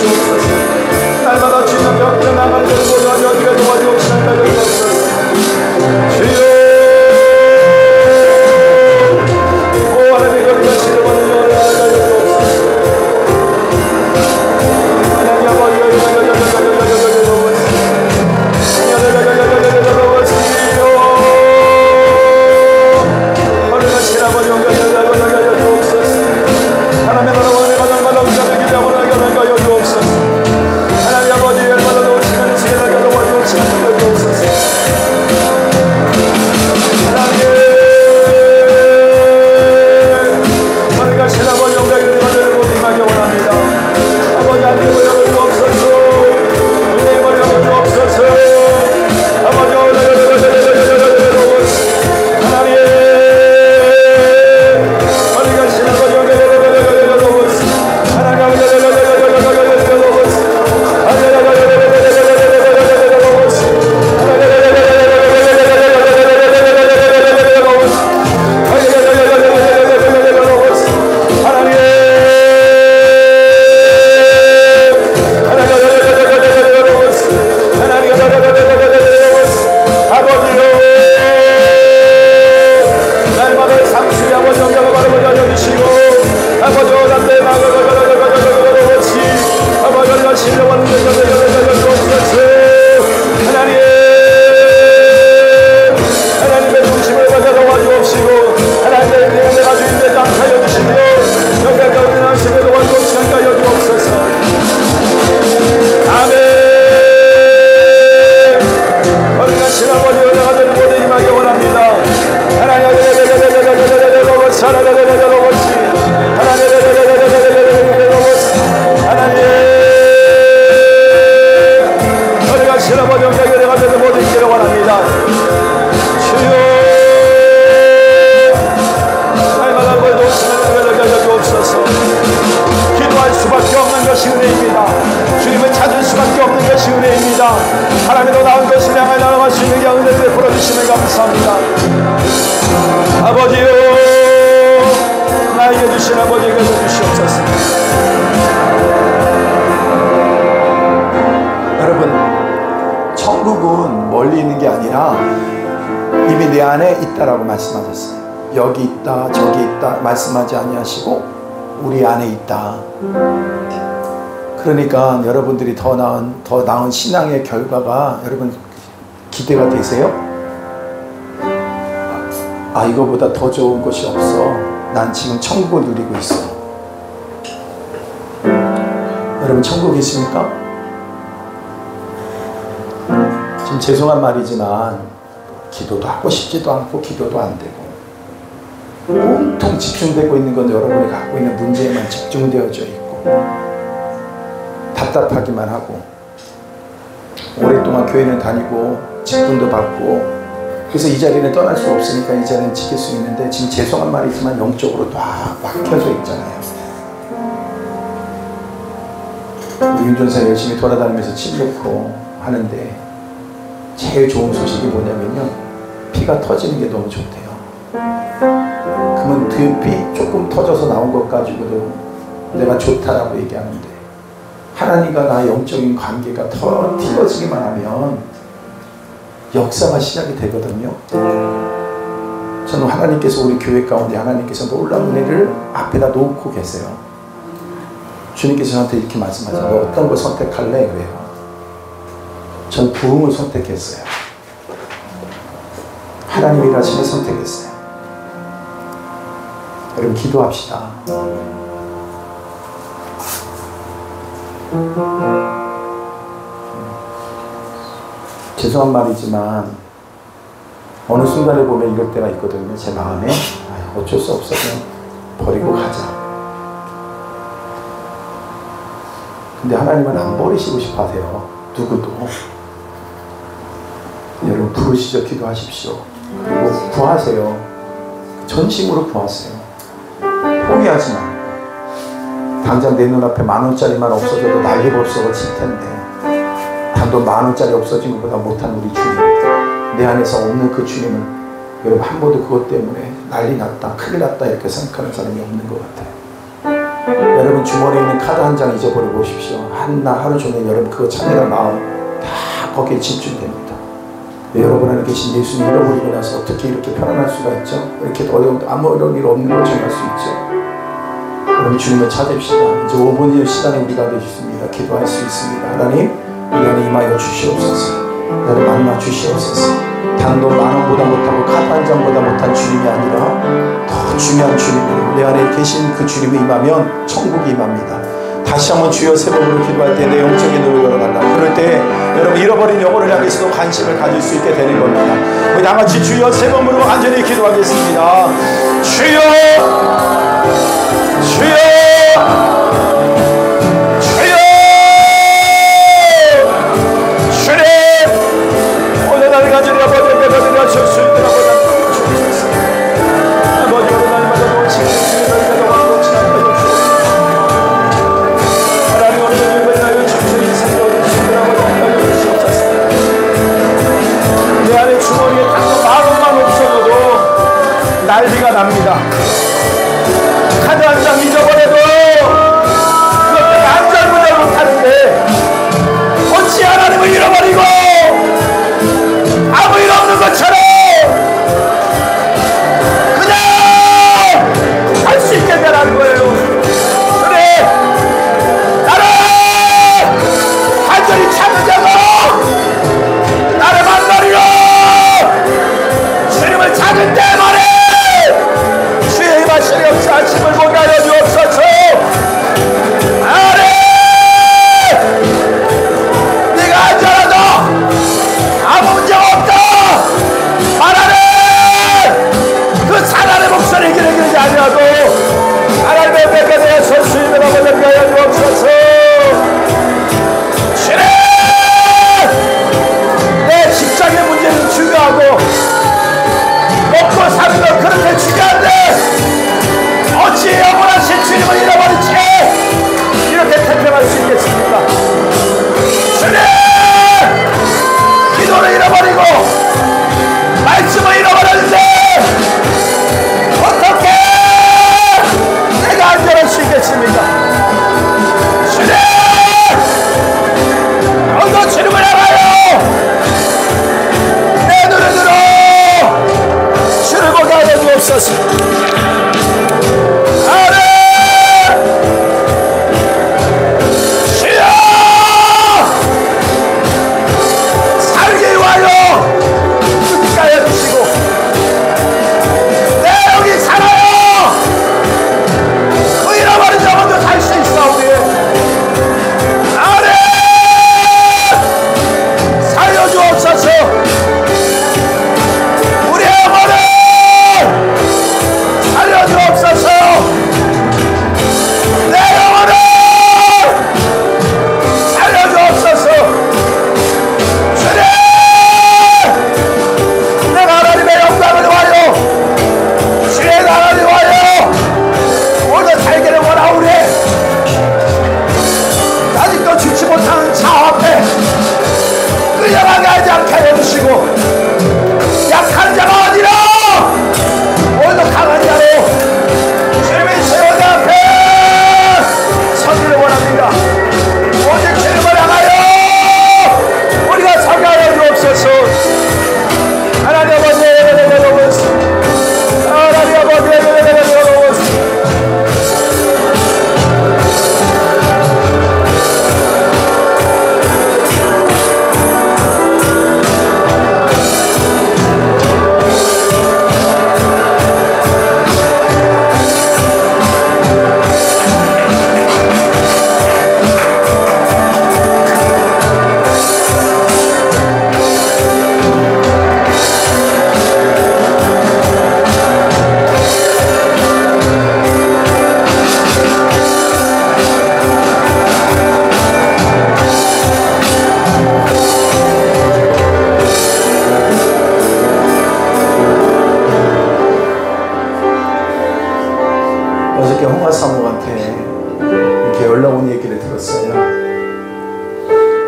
하나님 더 나은 것을 향해 나아갈 수 있는 은혜를 베풀어 주시면 감사합니다. 아버지요, 나에게 주신 아버지께서 주시옵소서. 여러분, 천국은 멀리 있는 게 아니라 이미 내 안에 있다라고 말씀하셨어요. 여기 있다 저기 있다 말씀하지 아니하시고 우리 안에 있다. 그러니까 여러분들이 더 나은 신앙의 결과가 여러분 기대가 되세요? 아, 이거보다 더 좋은 것이 없어. 난 지금 천국을 누리고 있어. 여러분 천국 계십니까? 지금 죄송한 말이지만 기도도 하고 싶지도 않고 기도도 안 되고 온통 집중되고 있는 건 여러분이 갖고 있는 문제에만 집중되어져 있고 답답하기만 하고 오랫동안 교회는 다니고 직분도 받고 그래서 이 자리는 떠날 수 없으니까 이 자리는 지킬 수 있는데 지금 죄송한 말이지만 영적으로 꽉 막혀져 있잖아요. 우리 윤전사 열심히 돌아다니면서 치료고 하는데 제일 좋은 소식이 뭐냐면요, 피가 터지는 게 너무 좋대요. 그러면 그 피 조금 터져서 나온 것 가지고도 내가 좋다라고 얘기하는데 하나님과 나의 영적인 관계가 더 틀어지기만 하면 역사가 시작이 되거든요. 저는 하나님께서 우리 교회 가운데 하나님께서 놀라운 은혜를 앞에다 놓고 계세요. 주님께서 저한테 이렇게 말씀하세요. 너 어떤 걸 선택할래? 그래요. 전 부흥을 선택했어요. 하나님이 가시면 선택했어요. 여러분 기도합시다. 죄송한 말이지만 어느 순간에 보면 이럴 때가 있거든요. 제 마음에 어쩔 수 없어 그냥 버리고 가자. 근데 하나님은 안 버리시고 싶어 하세요. 누구도. 여러분 부르시죠. 기도하십시오. 그리고 구하세요. 전심으로 구하세요. 포기하지 말고. 당장 내 눈앞에 10,000원짜리만 없어져도 난리 법석을 칠 텐데 단돈 10,000원짜리 없어진 것보다 못한 우리 주님, 내 안에서 없는 그 주님은 여러분 한 번도 그것 때문에 난리 났다 큰일 났다 이렇게 생각하는 사람이 없는 것 같아요. 여러분 주머니에 있는 카드 한 장 잊어버려 보십시오. 하루 종일 여러분 그거 찾느라 마음 다 거기에 집중됩니다. 여러분 안에 계신 예수님 잃어버리고 나서 어떻게 이렇게 편안할 수가 있죠? 이렇게 어려운 아무 어려운 일 없는 것처럼 할 수 있죠? 여러분 주님을 찾읍시다. 이제 5분의 시간에 우리가 되셨습니다. 기도할 수 있습니다. 하나님 우리 안에 임하여 주시옵소서. 나를 만나 주시옵소서. 단돈 10,000원보다 못하고 카드 한 장보다 못한 주님이 아니라 더 중요한 주님이 내 안에 계신 그 주님이 임하면 천국이 임합니다. 다시 한번 주여 세 번으로 기도할 때 내 영적인 눈을 열어달라. 그럴 때 여러분 잃어버린 영혼을 향해서도 관심을 가질 수 있게 되는 겁니다. 우리 다같이 주여 세 번으로 간절히 기도하겠습니다. 주여 주여 주여 주님 오늘 나를 가지려 아버지에게 드리려 줄 수 있는 아버지 아버지 오늘 날마다 원칙 주님을 가져와 지나가게 하나님 오늘 주님을 나의 주님의 생각을 주시는 아버지 알려주시옵소서. 내 안에 주머니에 딱 10,000원만 없어져도 난리가 납니다. 카드 한 장 잊어버려도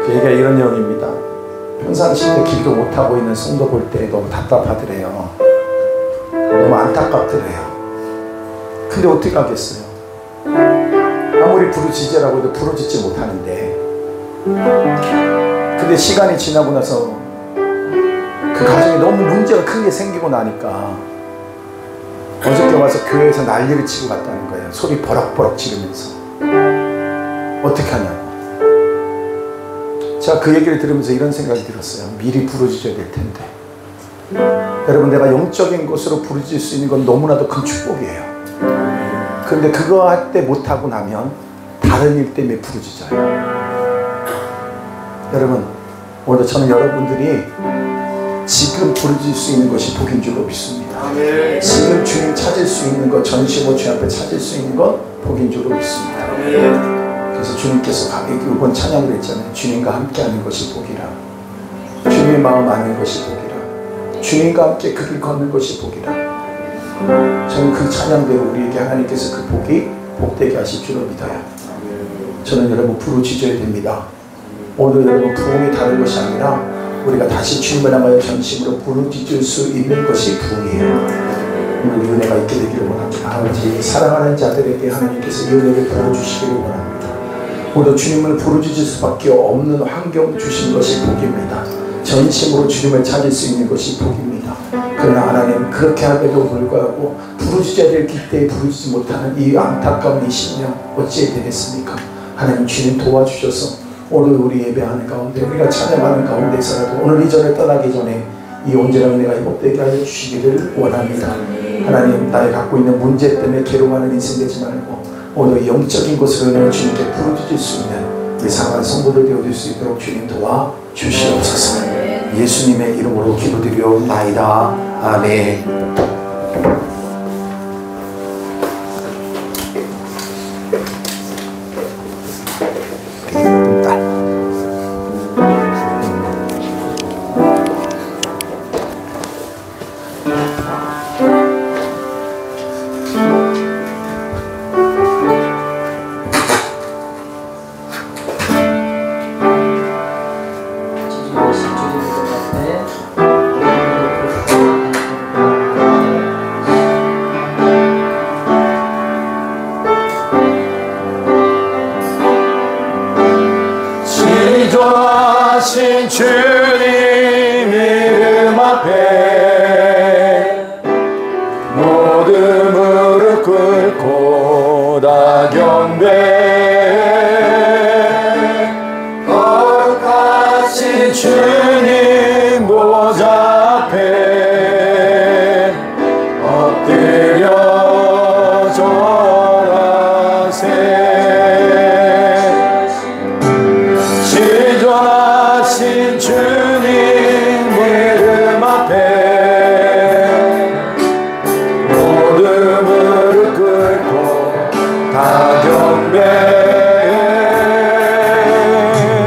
그 얘기가 이런 내용입니다. 평상시에 기도 못하고 있는 성도 볼 때 너무 답답하더래요. 너무 안타깝더래요. 근데 어떻게 하겠어요? 아무리 부르짖으라고 해도 부르짖지 못하는데, 근데 시간이 지나고 나서 그 가정에 너무 문제가 큰 게 생기고 나니까 어저께 와서 교회에서 난리를 치고 갔다는 거예요. 소리 버럭버럭 지르면서. 어떻게 하냐고. 제가 그 얘기를 들으면서 이런 생각이 들었어요. 미리 부르짖어야 될 텐데. 여러분, 내가 영적인 것으로 부르짖을 수 있는 건 너무나도 큰 축복이에요. 그런데 그거 할 때 못하고 나면 다른 일 때문에 부르짖어요. 여러분, 오늘도 저는 여러분들이 지금 부르짖을 수 있는 것이 복인 줄로 믿습니다. 지금 주님 찾을 수 있는 것, 전심으로 주님 앞에 찾을 수 있는 것 복인 줄로 믿습니다. 그래서 주님께서 이번 찬양을 했잖아요. 주님과 함께하는 것이 복이라. 주님의 마음 아는 것이 복이라. 주님과 함께 그 길 걷는 것이 복이라. 저는 그 찬양대로 우리에게 하나님께서 그 복이 복되게 하실 줄로 믿어요. 저는 여러분 부르짖어야 됩니다. 오늘 여러분 부흥이 다른 것이 아니라 우리가 다시 주님을 향하여 전심으로 부르짖을 수 있는 것이 부흥이에요. 오늘 이 은혜가 있게 되기를 원합니다. 아버지, 사랑하는 자들에게 하나님께서 이 은혜를 부어주시기를 원합니다. 오늘 주님을 부르짖을 수밖에 없는 환경 주신 것이 복입니다. 전심으로 주님을 찾을 수 있는 것이 복입니다. 그러나 하나님, 그렇게 함에도 불구하고 부르짖어야 될 기때에 부르짖지 못하는 이 안타까운 이 심령 어찌해야 되겠습니까? 하나님, 주님 도와주셔서 오늘 우리 예배하는 가운데, 우리가 찬양하는 가운데서라도 오늘 이전에 떠나기 전에 이 온전한 은혜가 회복되게 하여 주시기를 원합니다. 하나님, 나의 갖고 있는 문제 때문에 괴로워하는 인생 되지 말고 오늘 영적인 것으로 주님께 부르짖을 수 있는 우리 사랑하는 성도들 되어줄 수 있도록 주님 도와주시옵소서. 예수님의 이름으로 기도드리옵나이다. 아멘. 지존하신 주님 이름 앞에 모든 무릎 꿇고 다 경배, 거룩하신 주님 보좌 앞에 엎드려 절하세. 지존하신 주님 이름 앞에 모든 무릎 꿇고 다 경배,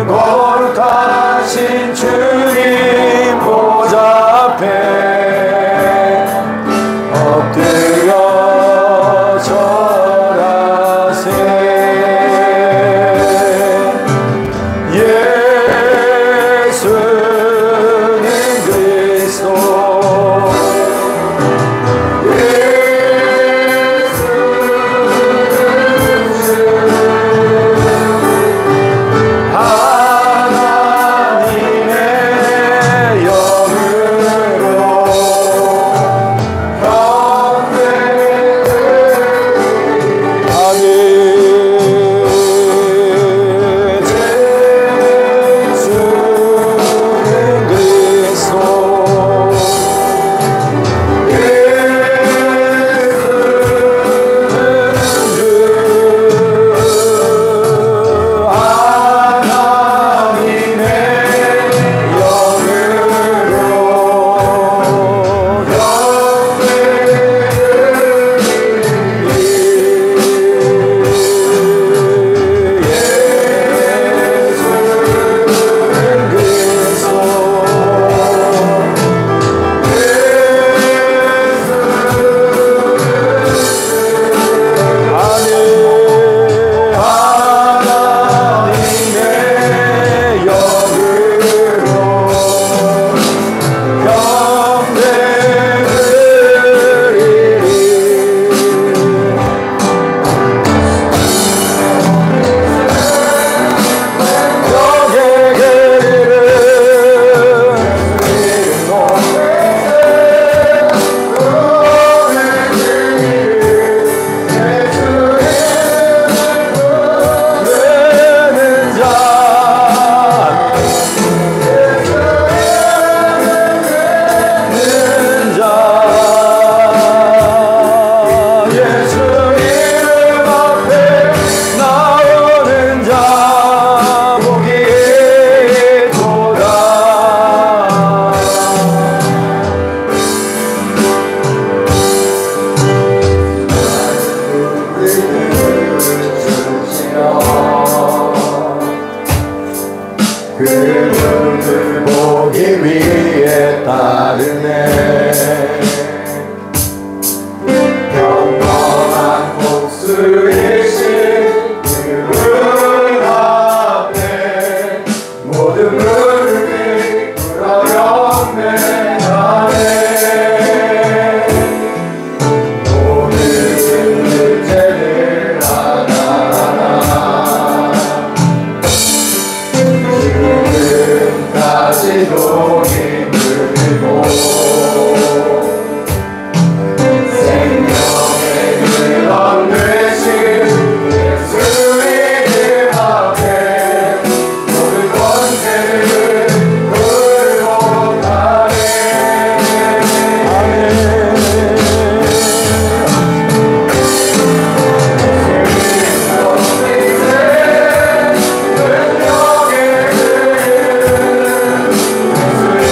거룩하신 주님 그 눈을 보기 위해 따르네. 평범한 복수이신 그분 앞에 모든 무릎이 꿇어져 매하네. 모든 문제를 하나하나 지금까지도 힘을 들고 넌 대신 예수의 앞에 모든 권세를 굴복하네. 아멘. 능력의 그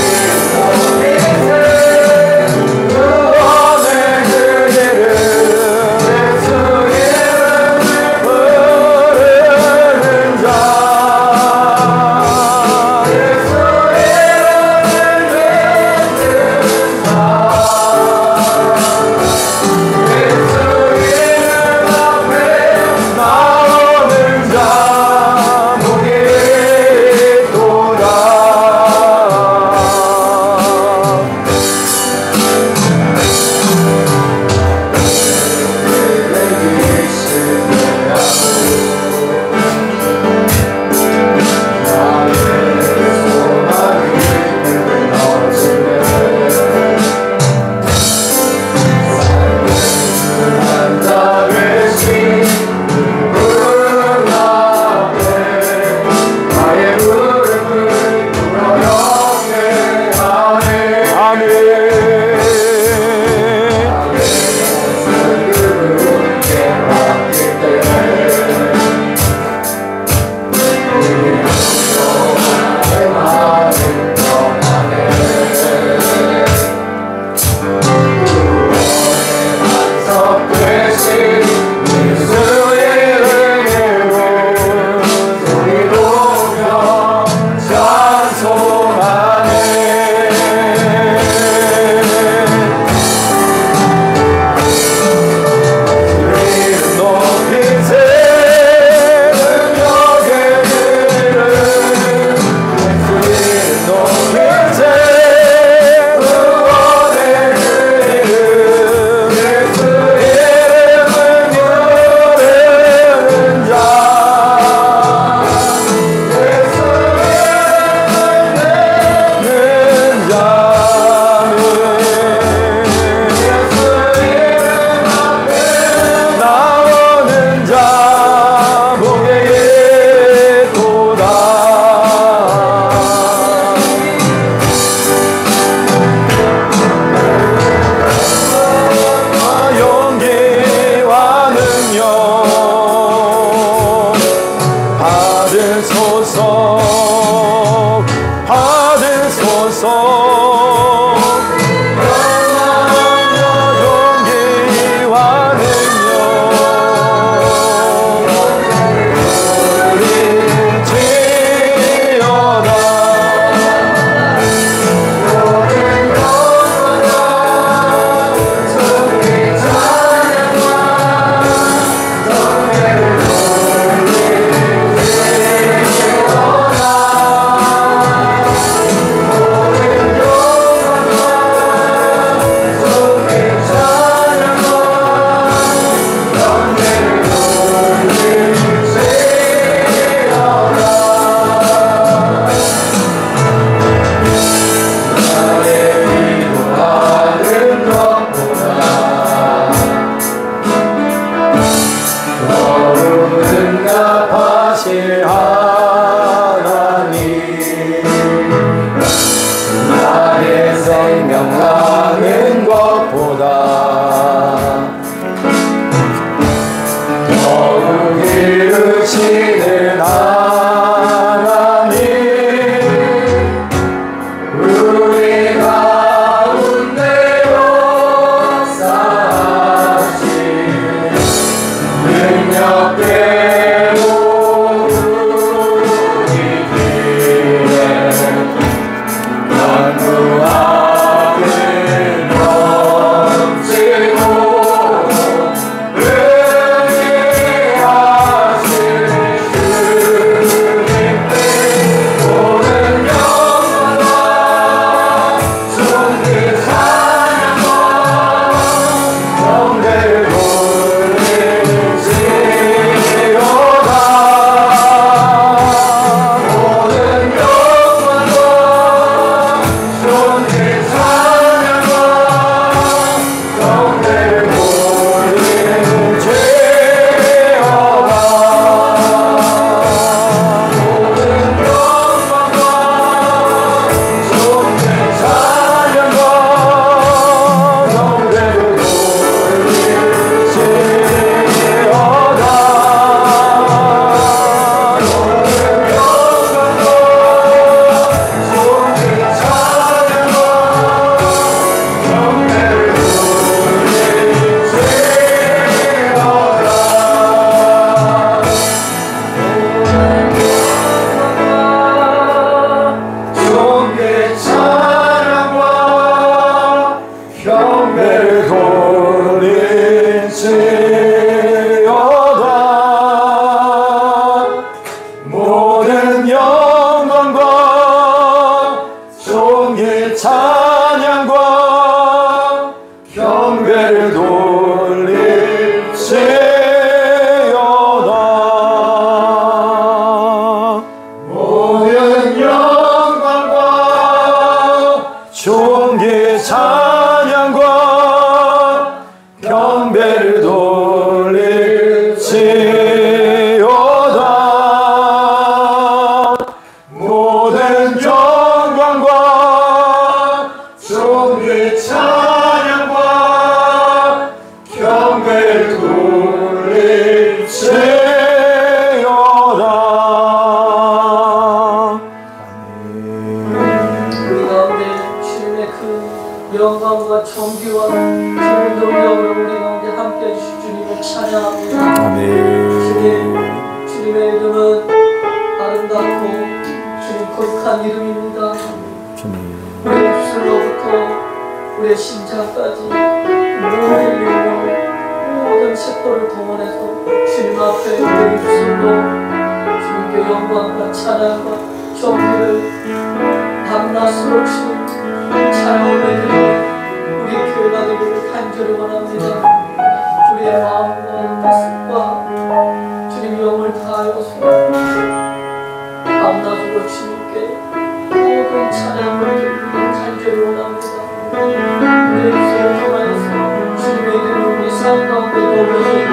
모든 영광과 존귀 찬양과 경배를 돌릴지어다. 모든 영광과 존귀 찬양과 경배를 돌릴지어다. 영광과 존귀와 주님의 능력으로 우리 가운데 함께 해주신 주님을 찬양합니다. 아멘. 주님의 이름은 아름답고 주님 거룩한 이름입니다. 우리의 입술로부터 우리의 심장까지 모든 세포를 동원해서 주님 앞에 우리의 입술로 주님께 영광과 찬양과 존귀를 밤낮으로 주님 찬양을 드리고 우리 교회가 되기를 간절히 원합니다. 우리의 마음과 가슴과 주님 영을 다하여서 밤낮으로 주님께 모든 찬양을 드리기를 간절히 원합니다. 우리의 입술을 통하여서 주님의 이름을 우리 삶 가운데 높여주시고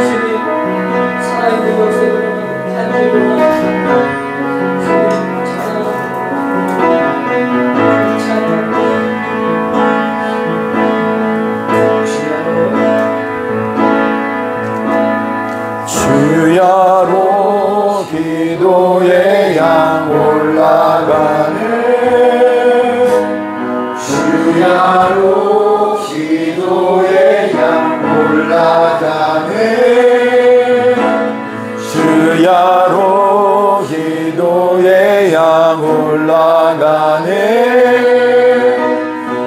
주님 살아있는 역사를 간절히 원합니다. 주님 주야로 기도의 양 올라가네. 주야로 기도의 양 올라가네. 주야로 기도의 양 올라가네.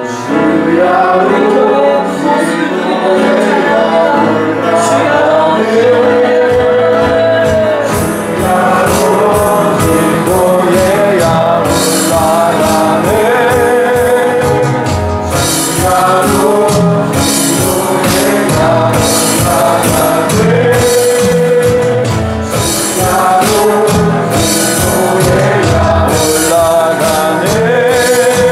주야로 올라가네.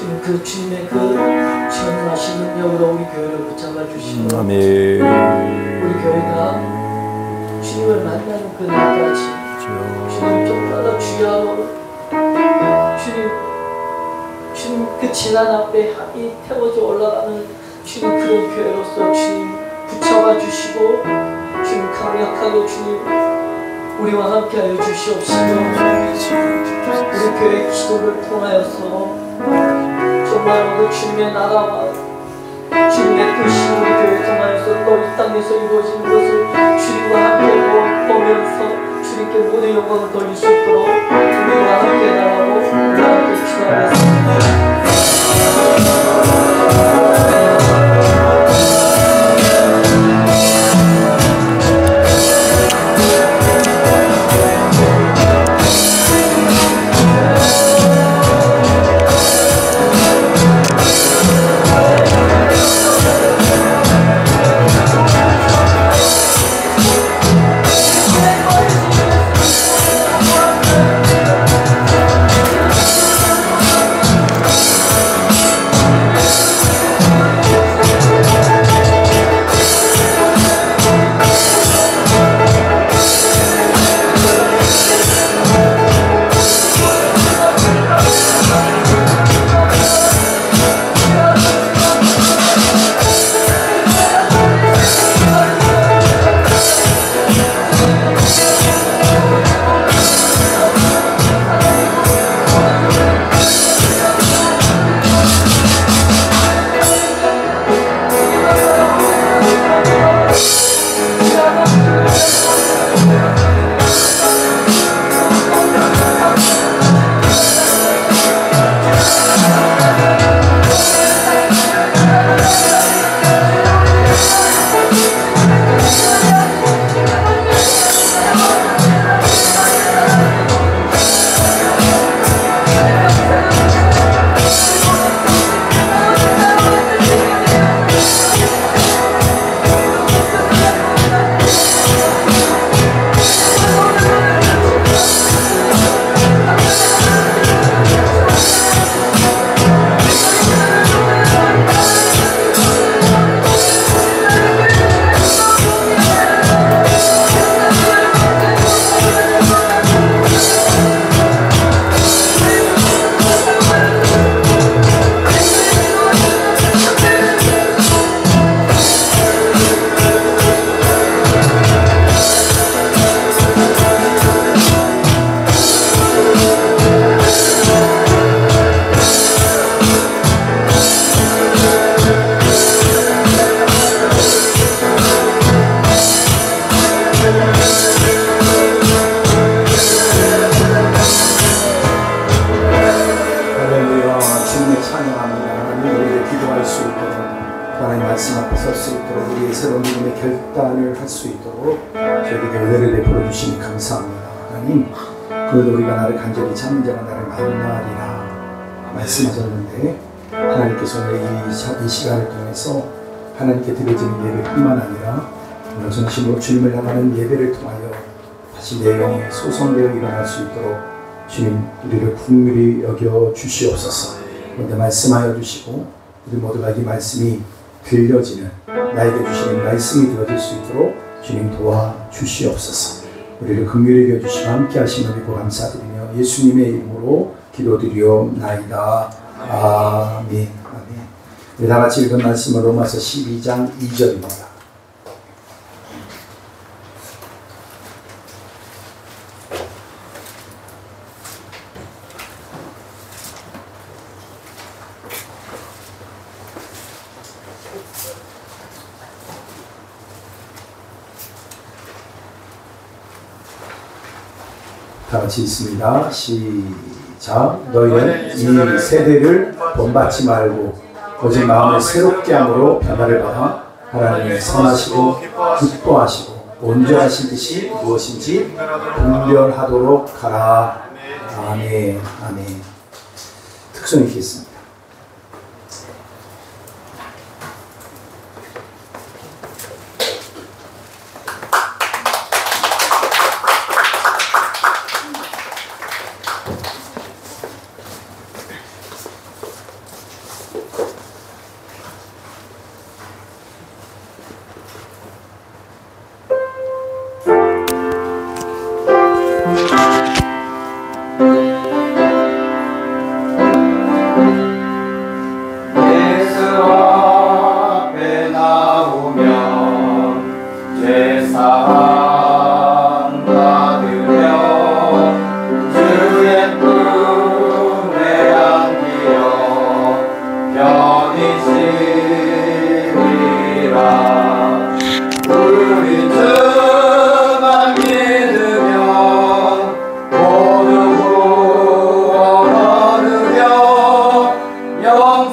주님 그 주님의 그 전능하신 능력으로 우리 교회를 붙잡아 주시고 아멘. 우리 교회가 주님을 만나는 그 날까지 주님 좀더 주여 주님 그 지난 앞에 이 태워져 올라가는 주님 그런 교회로서 주님 붙잡아 주시고 주님 강력하게 주님 우리와 함께하여 주시옵시고 우리 교회 기도를 통하여서 정말 오늘 주님의 나라와 주님의 뜻이 우리 교회 통하여서 또 이 땅에서 이루어진 것을 주님과 함께 보면서 주님께 모든 영광을 돌릴 수 있도록 우리와 함께 나가고 우리와 함께 기도하겠습니다. 그래도 우리가 나를 간절히 찾는 자가 나를 만나리라 말씀하셨는데 하나님께서 오늘 이 시간을 통해서 하나님께 드려지는 예배뿐만 아니라 오늘 전심으로 주님을 향하는 예배를 통하여 다시 내 영이 소성되어 일어날 수 있도록 주님 우리를 긍휼히 여겨 주시옵소서. 그런데 말씀하여 주시고 우리 모두가 이 말씀이 들려지는 나에게 주시는 말씀이 되어질 수 있도록 주님 도와주시옵소서. 우리를 긍휼히 여겨주시고 함께 하시는 우리 감사드리며 예수님의 이름으로 기도드리옵나이다. 아멘. 아멘. 우리 다같이 읽은 말씀은 로마서 12장 2절입니다. 다 같이 있습니다. 시작. 너희는 이 세대를 본받지 말고 오직 마음을 새롭게 함으로 변화를 받아 하나님의 선하시고 기뻐하시고 온전하신 뜻이 무엇인지 분별하도록 하라. 아멘. 아멘. 특성이 있겠습니다.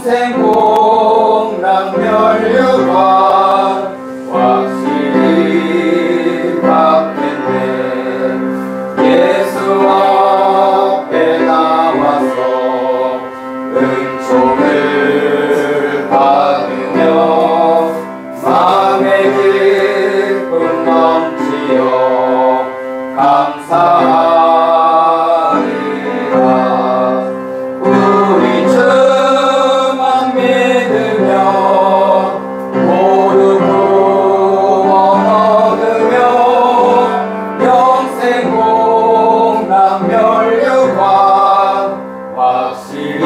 영생공락멸류관 확실히 받겠네. 예수 앞에 나와서 은총을 받으며 마음의 기쁨 넘치어 감사하리라. 우리 주만 믿으며 모두 구원 얻으며 영생공락멸류관 확실히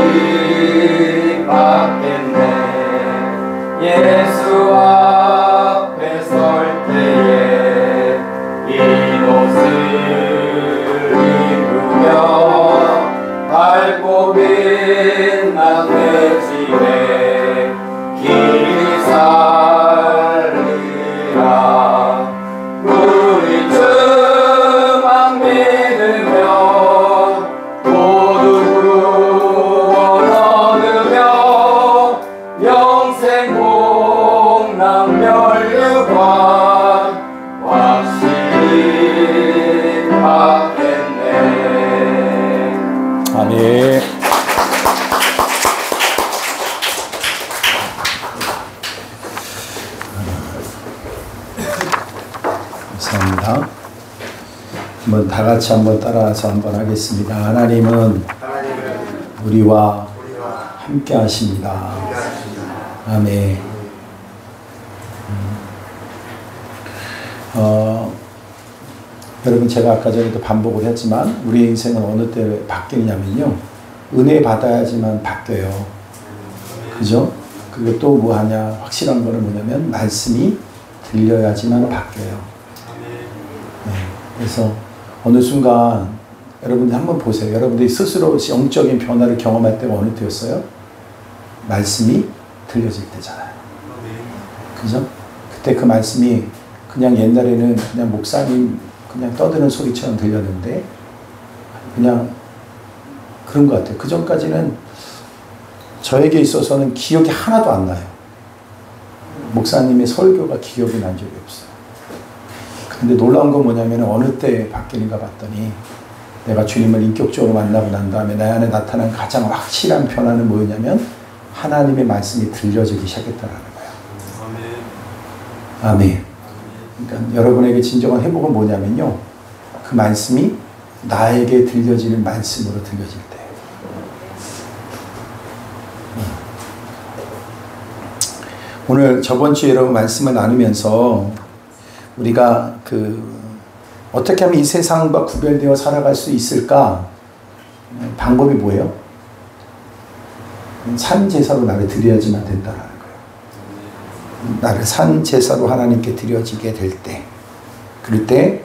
받겠네. 예수 앞에 설 때에 이 옷을 입으며 밝고 빛나는 집에 길이 살리라. 우리 주만 믿으며 모두 구원 얻으며 영생공락멸류관 확실히 받겠네. 아멘. 감사합니다. 한번 다 같이 한번 따라서 한번 하겠습니다. 하나님은 우리와 함께 하십니다. 아멘. 여러분, 제가 아까 전에도 반복을 했지만 우리 인생은 어느 때 바뀌냐면요, 은혜 받아야지만 바뀌어요. 그죠? 그리고 또 뭐 하냐, 확실한 거는 뭐냐면 말씀이 들려야지만 바뀌어요. 네. 그래서 어느 순간 여러분들 한번 보세요. 여러분들이 스스로 영적인 변화를 경험할 때가 어느 때였어요? 말씀이 들려질 때잖아요. 그죠? 그때 그 말씀이 그냥 옛날에는 그냥 목사님 그냥 떠드는 소리처럼 들렸는데 그냥 그런 것 같아요. 그 전까지는 저에게 있어서는 기억이 하나도 안 나요. 목사님의 설교가 기억이 난 적이 없어요. 근데 놀라운 건 뭐냐면 어느 때 바뀌는가 봤더니 내가 주님을 인격적으로 만나고 난 다음에 내 안에 나타난 가장 확실한 변화는 뭐였냐면 하나님의 말씀이 들려지기 시작했다는 거예요. 아멘. 그러니까 여러분에게 진정한 회복은 뭐냐면요, 그 말씀이 나에게 들려지는 말씀으로 들려질 때. 오늘 저번 주에 여러분 말씀을 나누면서 우리가 어떻게 하면 이 세상과 구별되어 살아갈 수 있을까? 방법이 뭐예요? 산 제사로 나를 드려야지만 된다는 거예요. 나를 산 제사로 하나님께 드려지게 될 때, 그럴 때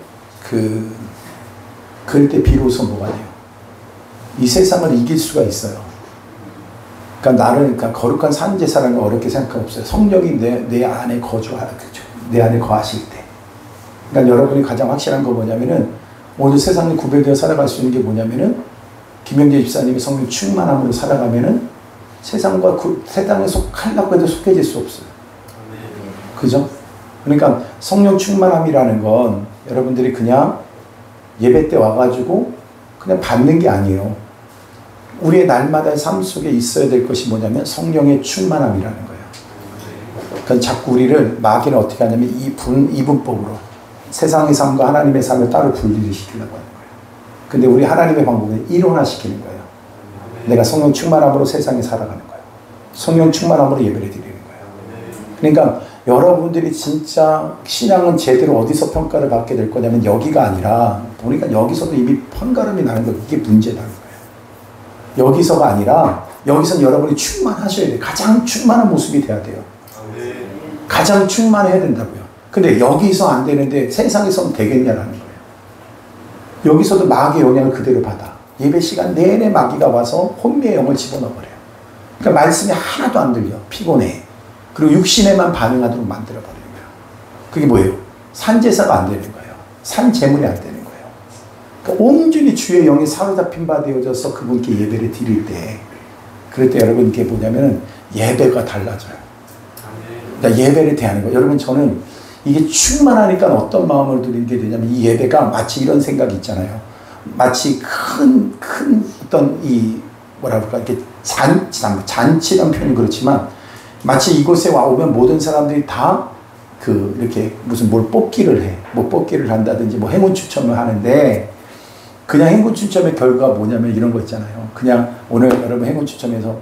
비로소 뭐가 돼요? 이 세상을 이길 수가 있어요. 그러니까 거룩한 산 제사라는 거 어렵게 생각할 없어요. 성령이 내 안에 내 안에 거하실 때. 그러니까 여러분이 가장 확실한 거 뭐냐면은 오늘 세상에 구별되어 살아갈 수 있는 게 뭐냐면은 김영재 집사님이 성령 충만함으로 살아가면은 세상과 세상에 속하려고 해도 속해질 수 없어요. 그죠? 그러니까 성령 충만함이라는 건 여러분들이 그냥 예배 때 와가지고 그냥 받는 게 아니에요. 우리의 날마다의 삶 속에 있어야 될 것이 뭐냐면 성령의 충만함이라는 거예요. 그러니까 자꾸 우리를 마귀는 어떻게 하냐면 이분법으로 세상의 삶과 하나님의 삶을 따로 분리를 시키려고 하는 거예요. 근데 우리 하나님의 방법은 일원화시키는 거예요. 내가 성령 충만함으로 세상에 살아가는 거예요. 성령 충만함으로 예배를 드리는 거예요. 그러니까 여러분들이 진짜 신앙은 제대로 어디서 평가를 받게 될 거냐면 여기가 아니라, 보니까 여기서도 이미 판가름이 나는 거, 이게 문제라는 거예요. 여기서가 아니라 여기서는 여러분이 충만하셔야 돼요. 가장 충만한 모습이 돼야 돼요. 가장 충만해야 된다고요. 근데 여기서 안 되는데 세상에서는 되겠냐라는 거예요. 여기서도 마귀의 영향을 그대로 받아. 예배 시간 내내 마귀가 와서 혼미의 영을 집어넣어버려요. 그러니까 말씀이 하나도 안 들려. 피곤해. 그리고 육신에만 반응하도록 만들어버리는 거예요. 그게 뭐예요? 산제사가 안 되는 거예요. 산제물이 안 되는 거예요. 그러니까 온전히 주의 영에 사로잡힌 바 되어져서 그분께 예배를 드릴 때, 그럴 때 여러분 이게 뭐냐면은 예배가 달라져요. 그러니까 예배를 대하는 거예요. 여러분 저는 이게 충만하니까 어떤 마음을 들이게 되냐면 이 예배가 마치 이런 생각이 있잖아요. 마치 큰 어떤 이 뭐라 그럴까 이렇게 잔치란 표현은 그렇지만 마치 이곳에 와오면 모든 사람들이 다 이렇게 무슨 뭘 뽑기를 해. 뭐 뽑기를 한다든지 뭐 행운 추첨을 하는데 그냥 행운 추첨의 결과가 뭐냐면 이런 거 있잖아요. 그냥 오늘 여러분 행운 추첨에서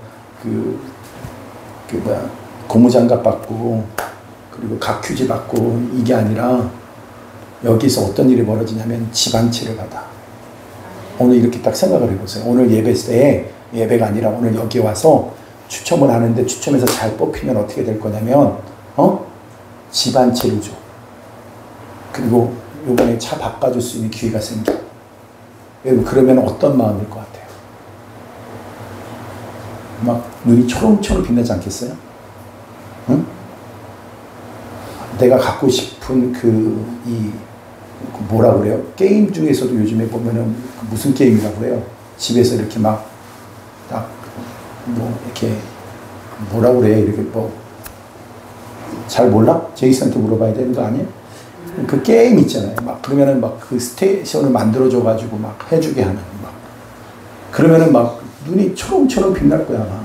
고무장갑 받고 그리고 각휴지 받고 이게 아니라 여기서 어떤 일이 벌어지냐면 집안치를 받아. 오늘 이렇게 딱 생각을 해보세요. 오늘 예배 때에 예배가 아니라 오늘 여기 와서 추첨을 하는데 추첨해서 잘 뽑히면 어떻게 될 거냐면 집안치를 줘. 그리고 이번에 차 바꿔줄 수 있는 기회가 생겨. 여러분 그러면 어떤 마음일 것 같아요? 막 눈이 초롱초롱 빛나지 않겠어요? 응? 내가 갖고 싶은 뭐라 그래요? 게임 중에서도 요즘에 보면은 무슨 게임이라고 해요? 집에서 이렇게 막 딱 뭐 이렇게 뭐라 그래? 이렇게 뭐 잘 몰라? 제이슨한테 물어봐야 되는 거 아니에요? 그 게임 있잖아요. 막 그러면은 막 그 스테이션을 만들어줘 가지고 막 해주게 하는 막 그러면은 막 눈이 초롱초롱 빛날 거야. 막.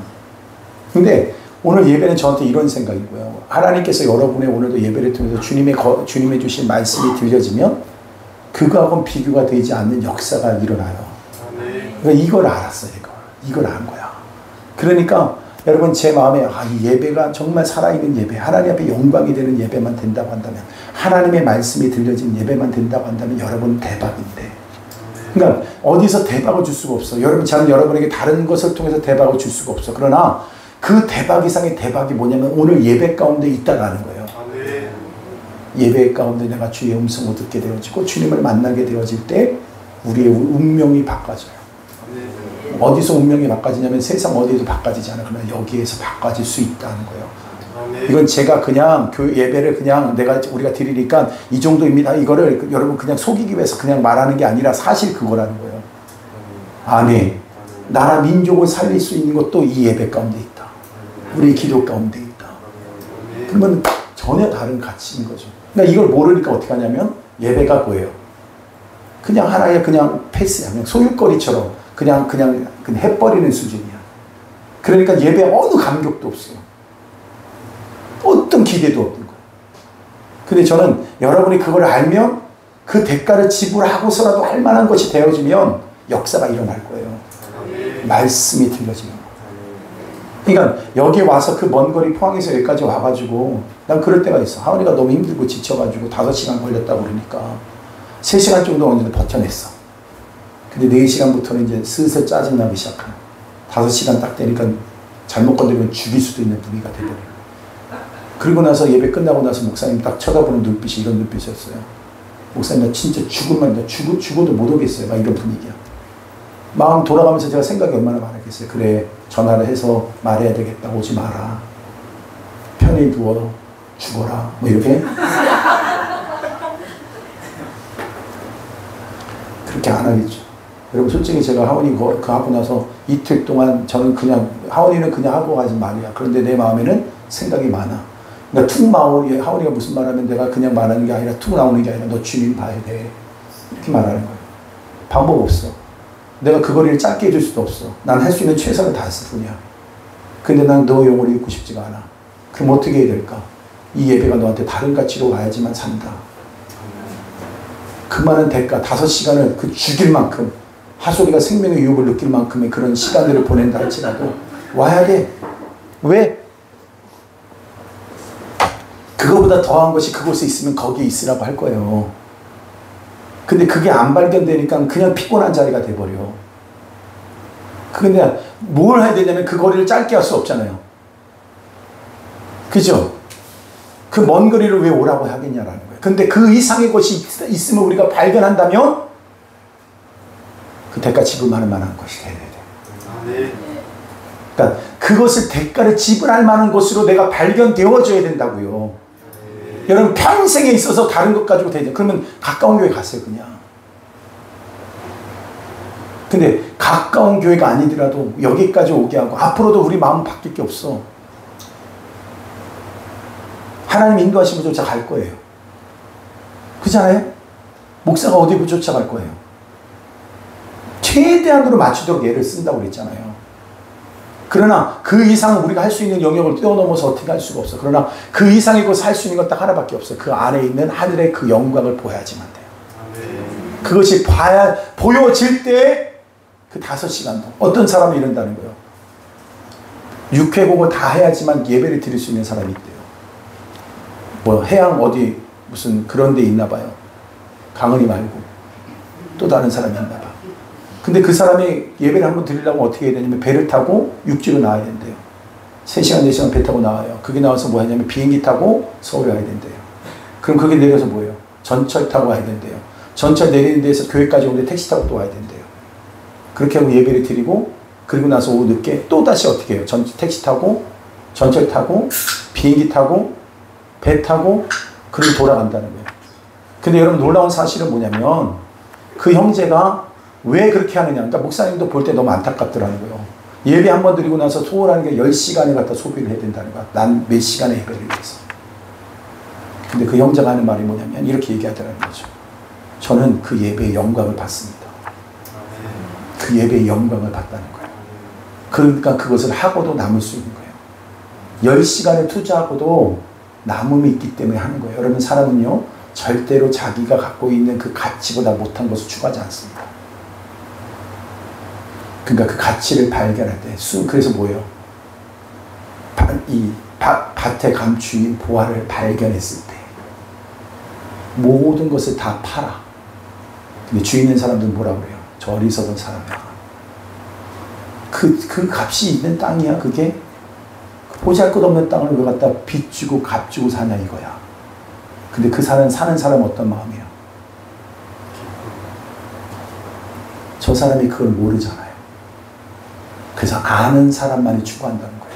근데 오늘 예배는 저한테 이런 생각이고요. 하나님께서 여러분의 오늘도 예배를 통해서 주님의 주신 말씀이 들려지면 그거하고는 비교가 되지 않는 역사가 일어나요. 그러니까 이걸 알았어요. 이걸 안 거야. 그러니까 여러분 제 마음에 이 예배가 정말 살아있는 예배, 하나님 앞에 영광이 되는 예배만 된다고 한다면, 하나님의 말씀이 들려진 예배만 된다고 한다면 여러분 대박인데. 그러니까 어디서 대박을 줄 수가 없어. 저는 여러분에게 다른 것을 통해서 대박을 줄 수가 없어. 그러나 그 대박 이상의 대박이 뭐냐면 오늘 예배 가운데 있다라는 거예요. 예배 가운데 내가 주의 음성을 듣게 되어지고 주님을 만나게 되어질 때 우리의 운명이 바꿔져요. 어디서 운명이 바꿔지냐면 세상 어디에도 바꿔지지 않아. 그러나 여기에서 바꿔질 수 있다는 거예요. 이건 제가 그냥 예배를 그냥 우리가 드리니까 이 정도입니다. 이거를 여러분 그냥 속이기 위해서 그냥 말하는 게 아니라 사실 그거라는 거예요. 아멘. 나라 민족을 살릴 수 있는 것도 이 예배 가운데 있다. 우리의 기도 가운데 있다. 그러면 전혀 다른 가치인 거죠. 그러니까 이걸 모르니까 어떻게 하냐면 예배가 뭐예요? 그냥 하나의 그냥 패스야. 그냥 소일거리처럼 그냥 해버리는 수준이야. 그러니까 예배에 어느 감격도 없어요. 어떤 기대도 없는 거예요. 근데 저는 여러분이 그걸 알면 그 대가를 지불하고서라도 할 만한 것이 되어지면 역사가 일어날 거예요. 말씀이 들려지면. 그러니까 여기 와서 그 먼 거리 포항에서 여기까지 와가지고 난 그럴 때가 있어. 하은이가 너무 힘들고 지쳐가지고 5시간 걸렸다고 그러니까 3시간 정도 언제 버텨냈어. 근데 4시간부터는 이제 슬슬 짜증나기 시작하는. 5시간 딱 되니까 잘못 건드리면 죽일 수도 있는 분위기가 돼버려요. 그리고 나서 예배 끝나고 나서 목사님 딱 쳐다보는 눈빛이 이런 눈빛이었어요. 목사님 나 진짜 죽어도 못 오겠어요. 막 이런 분위기야. 마음 돌아가면서 제가 생각이 얼마나 많았겠어요. 그래 전화를 해서 말해야 되겠다. 오지 마라. 편히 누워 죽어라. 뭐 이렇게. 그렇게 안 하겠죠. 여러분 솔직히 제가 하원이 그 하고 나서 이틀 동안 저는 그냥 하원이는 그냥 하고 가지 말이야. 그런데 내 마음에는 생각이 많아. 그러니까 툭 나오니 하원이가 무슨 말하면 내가 그냥 말하는 게 아니라 툭 나오는 게 아니라 너 주님 봐야 돼. 이렇게 말하는 거예요. 방법 없어. 내가 그 거리를 짧게 해줄 수도 없어. 난 할 수 있는 최선을 다했을 뿐이야. 근데 난 너 영혼을 잃고 싶지가 않아. 그럼 어떻게 해야 될까? 이 예배가 너한테 다른 가치로 와야지만 산다. 그 많은 대가 5시간을 그 죽일 만큼 하솔이가 생명의 유혹을 느낄 만큼의 그런 시간들을 보낸다 할지라도 와야 돼. 왜? 그거보다 더한 것이 그곳에 있으면 거기에 있으라고 할 거예요. 근데 그게 안 발견되니까 그냥 피곤한 자리가 돼버려. 근데 뭘 해야 되냐면 그 거리를 짧게 할 수 없잖아요. 그죠? 그 먼 거리를 왜 오라고 하겠냐라는 거예요. 근데 그 이상의 것이 있으면 우리가 발견한다면 그 대가 지불할 만한 것이 돼야 돼. 그러니까 그것을 대가를 지불할 만한 것으로 내가 발견되어져야 된다고요. 여러분 평생에 있어서 다른 것 가지고 되죠. 그러면 가까운 교회 갔어요 그냥. 근데 가까운 교회가 아니더라도 여기까지 오게 하고 앞으로도 우리 마음 바뀔 게 없어. 하나님 인도하시면 쫓아갈 거예요. 그렇잖아요? 목사가 어디 쫓아갈 거예요. 최대한으로 맞추도록 애를 쓴다고 그랬잖아요. 그러나 그 이상은 우리가 할 수 있는 영역을 뛰어넘어서 어떻게 할 수가 없어. 그러나 그 이상이고 살 수 있는 건 딱 하나밖에 없어요. 그 안에 있는 하늘의 그 영광을 보여야지만 돼요. 그것이 보여질 때 그 5시간도 어떤 사람이 이런다는 거예요. 육회복을 다 해야지만 예배를 드릴 수 있는 사람이 있대요. 뭐 해양 어디 무슨 그런 데 있나 봐요. 강은이 말고 또 다른 사람이 있나 봐. 근데 그 사람이 예배를 한번 드리려면 어떻게 해야 되냐면 배를 타고 육지로 나와야 된대요. 3시간 4시간 배 타고 나와요. 그게 나와서 뭐 하냐면 비행기 타고 서울에 와야 된대요. 그럼 거기 내려서 뭐예요? 전철 타고 와야 된대요. 전철 내리는 데에서 교회까지 오는데 택시 타고 또 와야 된대요. 그렇게 하고 예배를 드리고 그리고 나서 오후 늦게 또 다시 어떻게 해요? 택시 타고 전철 타고 비행기 타고 배 타고 그리고 돌아간다는 거예요. 근데 여러분 놀라운 사실은 뭐냐면 그 형제가 왜 그렇게 하느냐. 그러니까 목사님도 볼 때 너무 안타깝더라는 거예요. 예배 한 번 드리고 나서 소홀하는 게 10시간을 갖다 소비를 해야 된다는 거야. 난 몇 시간의 예배를 위해서. 근데 그 형제가 하는 말이 뭐냐면 이렇게 얘기하더라는 거죠. 저는 그 예배의 영광을 받습니다. 그 예배의 영광을 받다는 거예요. 그러니까 그것을 하고도 남을 수 있는 거예요. 10시간을 투자하고도 남음이 있기 때문에 하는 거예요. 여러분 사람은요 절대로 자기가 갖고 있는 그 가치보다 못한 것을 추구하지 않습니다. 그러니까 그 가치를 발견할 때 그래서 뭐예요? 이 밭의 감추인 보화를 발견했을 때 모든 것을 다 팔아. 근데 주위 있는 사람들은 뭐라고 그래요? 저 어리석은 사람이야. 그 값이 있는 땅이야 그게? 보잘것없는 땅을 왜 갖다 빚 주고 값 주고 사냐 이거야. 근데 그 사는 사람 어떤 마음이에요? 저 사람이 그걸 모르잖아요. 그래서 아는 사람만이 추구한다는 거예요.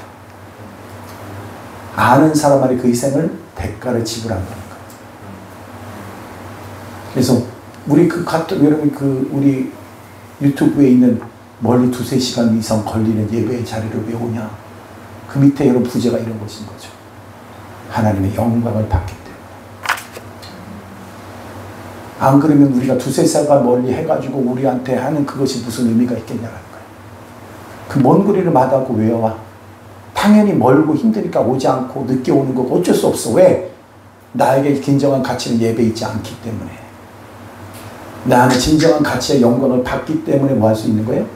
아는 사람만이 그 희생을 대가를 지불한다는 거예요. 그래서 우리 여러분 우리 유튜브에 있는 멀리 2-3시간 이상 걸리는 예배의 자리를 왜 오냐? 그 밑에 여러분 부제가 이런 것인 거죠. 하나님의 영광을 받기 때문에. 안 그러면 우리가 2-3시간 멀리 해가지고 우리한테 하는 그것이 무슨 의미가 있겠냐는 거예요. 그 먼 거리를 마다하고 왜 와? 당연히 멀고 힘드니까 오지 않고 늦게 오는 거 어쩔 수 없어. 왜? 나에게 진정한 가치는 예배에 있지 않기 때문에. 나는 진정한 가치의 영광을 받기 때문에 뭐 할 수 있는 거예요?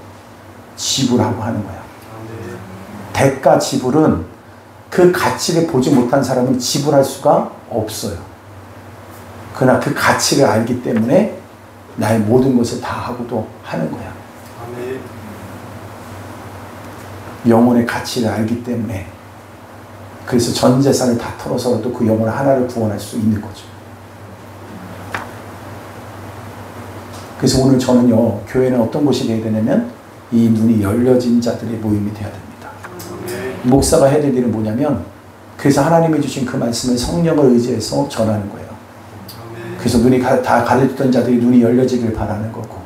지불하고 하는 거야. 대가 지불은 그 가치를 보지 못한 사람은 지불할 수가 없어요. 그러나 그 가치를 알기 때문에 나의 모든 것을 다 하고도 하는 거야. 영혼의 가치를 알기 때문에 그래서 전 재산을 다 털어서라도 그 영혼 하나를 구원할 수 있는 거죠. 그래서 오늘 저는요 교회는 어떤 곳이 되어야 되냐면 이 눈이 열려진 자들의 모임이 되어야 됩니다. 목사가 해야 될 일은 뭐냐면 그래서 하나님이 주신 그 말씀을 성령을 의지해서 전하는 거예요. 그래서 눈이 다 가려졌던 자들이 눈이 열려지길 바라는 거고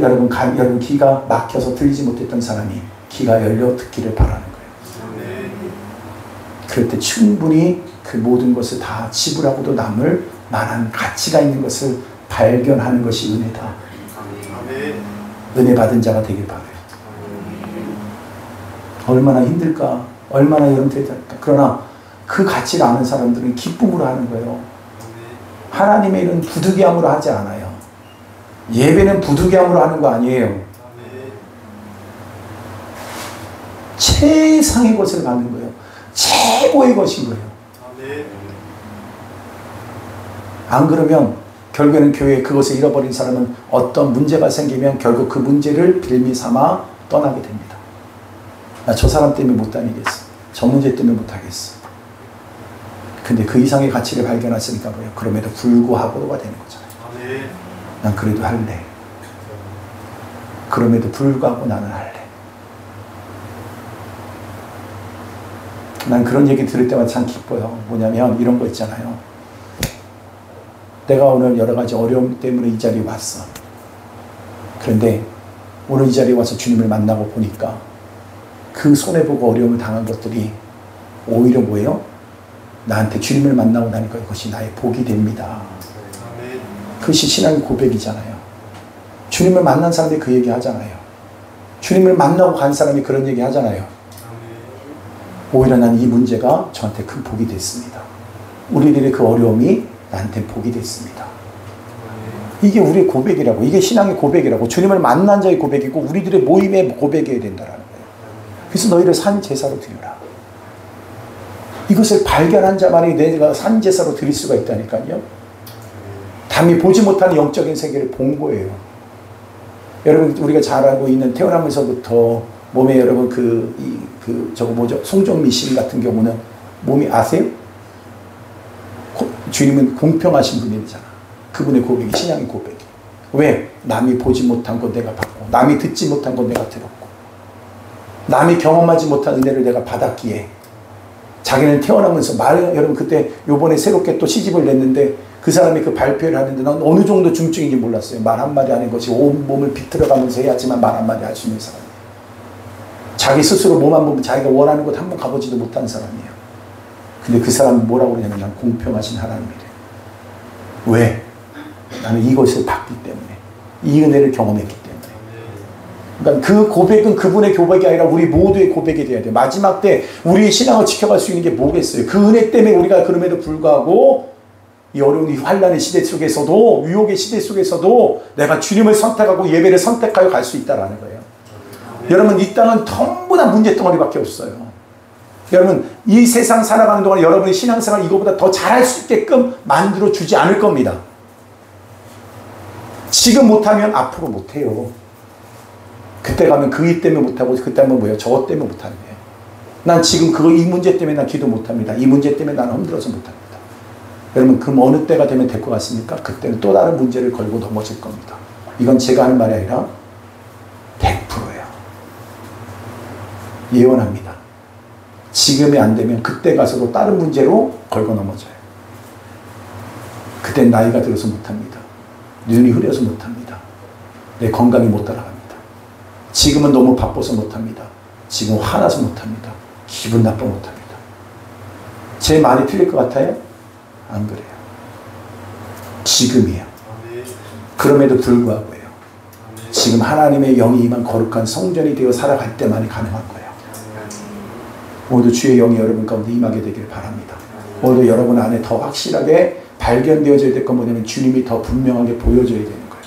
여러분 귀가 막혀서 들리지 못했던 사람이 귀가 열려 듣기를 바라는 거예요. 그럴 때 충분히 그 모든 것을 다 지불하고도 남을 만한 가치가 있는 것을 발견하는 것이 은혜다. 은혜 받은 자가 되길 바라요. 얼마나 힘들까? 얼마나 여러분들까? 그러나 그 가치를 아는 사람들은 기쁨으로 하는 거예요. 하나님의 일은 부득이함으로 하지 않아요. 예배는 부득이함으로 하는 거 아니에요. 최상의 것을 받는 거예요. 최고의 것인 거예요. 안 그러면 결국에는 교회에 그것을 잃어버린 사람은 어떤 문제가 생기면 결국 그 문제를 빌미 삼아 떠나게 됩니다. 저 사람 때문에 못 다니겠어. 저 문제 때문에 못 하겠어. 근데 그 이상의 가치를 발견했으니까 뭐예요? 그럼에도 불구하고가 되는 거잖아요. 난 그래도 할래. 그럼에도 불구하고 나는 할래. 난 그런 얘기 들을 때마다 참 기뻐요. 뭐냐면 이런 거 있잖아요. 내가 오늘 여러 가지 어려움 때문에 이 자리에 왔어. 그런데 오늘 이 자리에 와서 주님을 만나고 보니까 그 손해보고 어려움을 당한 것들이 오히려 뭐예요? 나한테 주님을 만나고 나니까 이것이 나의 복이 됩니다. 그것이 신앙의 고백이잖아요. 주님을 만난 사람들이 그 얘기 하잖아요. 주님을 만나고 간 사람이 그런 얘기 하잖아요. 오히려 난 이 문제가 저한테 큰 복이 됐습니다. 우리들의 그 어려움이 나한테 복이 됐습니다. 이게 우리의 고백이라고. 이게 신앙의 고백이라고. 주님을 만난 자의 고백이고 우리들의 모임의 고백이어야 된다는 거예요. 그래서 너희를 산 제사로 드려라. 이것을 발견한 자만이 내가 산 제사로 드릴 수가 있다니까요. 담이 보지 못하는 영적인 세계를 본 거예요. 여러분 우리가 잘 알고 있는 태어나면서부터 몸에 여러분 저거 뭐죠? 송정미 씨 같은 경우는 몸이 아세요? 주님은 공평하신 분이잖아. 그분의 고백이 신앙의 고백이. 왜? 남이 보지 못한 것 내가 받고 남이 듣지 못한 것 내가 들었고 남이 경험하지 못한 은혜를 내가 받았기에 자기는 태어나면서 여러분 그때 요번에 새롭게 또 시집을 냈는데 그 사람이 그 발표를 하는데 난 어느 정도 중증인지 몰랐어요. 말 한마디 하는 것이 온 몸을 비틀어가면서 해야지만 말 한마디 할 수 있는 사람이에요. 자기 스스로 몸 한 번 자기가 원하는 곳 한 번 가보지도 못한 사람이에요. 근데 그 사람은 뭐라고 그러냐면 난 공평하신 하나님이래. 왜? 나는 이것을 받기 때문에 이 은혜를 경험했기 때문에. 그러니까 그 고백은 그분의 고백이 아니라 우리 모두의 고백이 돼야 돼요. 마지막 때 우리의 신앙을 지켜갈 수 있는 게 뭐겠어요? 그 은혜 때문에 우리가 그럼에도 불구하고 이 어려운 이 환난의 시대 속에서도 유혹의 시대 속에서도 내가 주님을 선택하고 예배를 선택하여 갈 수 있다는 거예요. 여러분 이 땅은 전부 다 문제덩어리밖에 없어요. 여러분 이 세상 살아가는 동안 여러분의 신앙생활 이거보다 더 잘할 수 있게끔 만들어주지 않을 겁니다. 지금 못하면 앞으로 못해요. 그때 가면 그 일 때문에 못하고 그때 하면 뭐예요? 저것 때문에 못하는 거예요. 난 지금 이 문제 때문에 난 기도 못합니다. 이 문제 때문에 나는 힘들어서 못합니다. 여러분 그럼 어느 때가 되면 될 것 같습니까? 그때는 또 다른 문제를 걸고 넘어질 겁니다. 이건 제가 하는 말이 아니라 100%예요. 예언합니다. 지금이 안 되면 그때 가서도 다른 문제로 걸고 넘어져요. 그땐 나이가 들어서 못합니다. 눈이 흐려서 못합니다. 내 건강이 못 따라갑니다. 지금은 너무 바빠서 못합니다. 지금 화나서 못합니다. 기분 나빠 못합니다. 제 말이 틀릴 것 같아요? 안 그래요. 지금이에요. 그럼에도 불구하고요. 지금 하나님의 영이 임한 거룩한 성전이 되어 살아갈 때만이 가능한 거예요. 오늘도 주의 영이 여러분 가운데 임하게 되길 바랍니다. 오늘도 여러분 안에 더 확실하게 발견되어져야 될 건 뭐냐면 주님이 더 분명하게 보여져야 되는 거예요.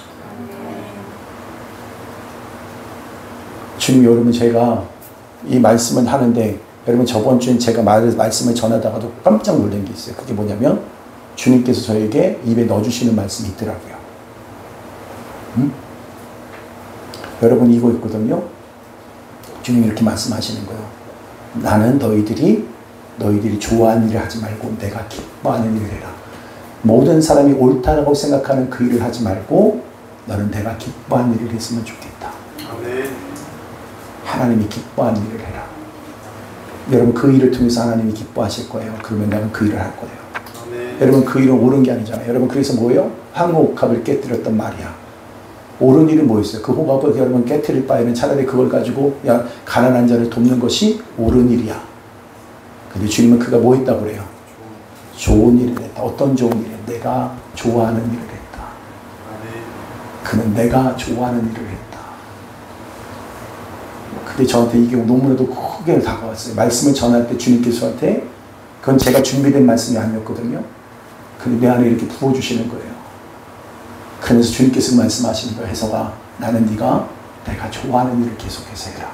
주님 여러분 제가 이 말씀을 하는데 여러분 저번 주엔 제가 말씀을 전하다가도 깜짝 놀란 게 있어요. 그게 뭐냐면 주님께서 저에게 입에 넣어주시는 말씀이 있더라고요. 여러분 이거 있거든요. 주님이 이렇게 말씀하시는 거예요. 나는 너희들이 좋아하는 일을 하지 말고 내가 기뻐하는 일을 해라. 모든 사람이 옳다라고 생각하는 그 일을 하지 말고 너는 내가 기뻐하는 일을 했으면 좋겠다. 하나님이 기뻐하는 일을 해라. 여러분 그 일을 통해서 하나님이 기뻐하실 거예요. 그러면 나는 그 일을 할 거예요. 여러분 그 일은 옳은 게 아니잖아요. 여러분 그래서 뭐예요? 황호옥합을 깨뜨렸던 말이야. 옳은 일은 뭐였어요? 그 호흡을 여러분 깨트릴 바에는 차라리 그걸 가지고 가난한 자를 돕는 것이 옳은 일이야. 근데 주님은 그가 뭐 했다고 그래요? 좋은 일을 했다. 어떤 좋은 일을 했다? 내가 좋아하는 일을 했다. 그는 내가 좋아하는 일을 했다. 근데 저한테 이게 너무나도 크게 다가왔어요. 말씀을 전할 때 주님께서 저한테 그건 제가 준비된 말씀이 아니었거든요. 근데 내 안에 이렇게 부어주시는 거예요. 그래서 주님께서 말씀하시는 거예요. 혜성아, 나는 내가 좋아하는 일을 계속해서 해라.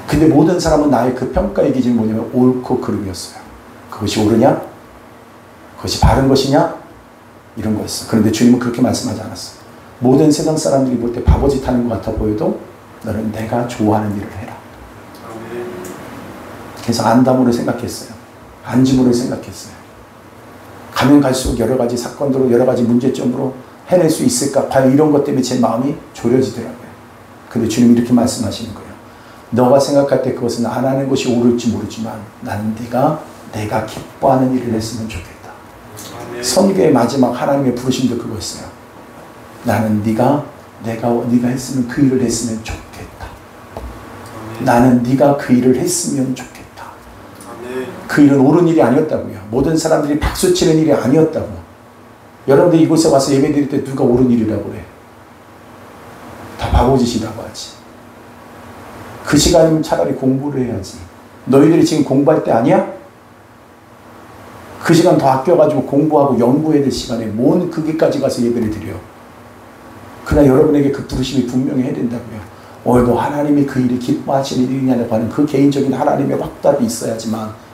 근데 모든 사람은 나의 그 평가의 기준이 뭐냐면 옳고 그름이었어요. 그것이 옳으냐? 그것이 바른 것이냐? 이런 거였어요. 그런데 주님은 그렇게 말씀하지 않았어요. 모든 세상 사람들이 볼 때 바보짓 하는 것 같아 보여도 너는 내가 좋아하는 일을 해라. 그래서 안담으로 생각했어요. 안심으로 생각했어요. 가면 갈수록 여러 가지 사건으로 여러 가지 문제점으로 해낼 수 있을까? 과연 이런 것 때문에 제 마음이 졸여지더라고요. 근데 주님이 이렇게 말씀하시는 거예요. 너가 생각할 때 그것은 안 하는 것이 옳을지 모르지만 나는 내가 기뻐하는 일을 했으면 좋겠다. 선교의 마지막 하나님의 부르심도 그거였어요. 나는 네가 했으면 그 일을 했으면 좋겠다. 나는 네가 그 일을 했으면 좋겠다. 그 그 일은 옳은 일이 아니었다고요. 모든 사람들이 박수치는 일이 아니었다고. 여러분들 이곳에 와서 예배 드릴 때 누가 옳은 일이라고 그래? 다 바보짓이라고 하지. 그 시간이면 차라리 공부를 해야지. 너희들이 지금 공부할 때 아니야? 그 시간 더 아껴가지고 공부하고 연구해야 될 시간에 뭔 거기까지 가서 예배를 드려. 그러나 여러분에게 그 부르심이 분명히 해야 된다고요. 오늘도 하나님이 그 일이 기뻐하시는 일이냐고 하는 그 개인적인 하나님의 확답이 있어야지만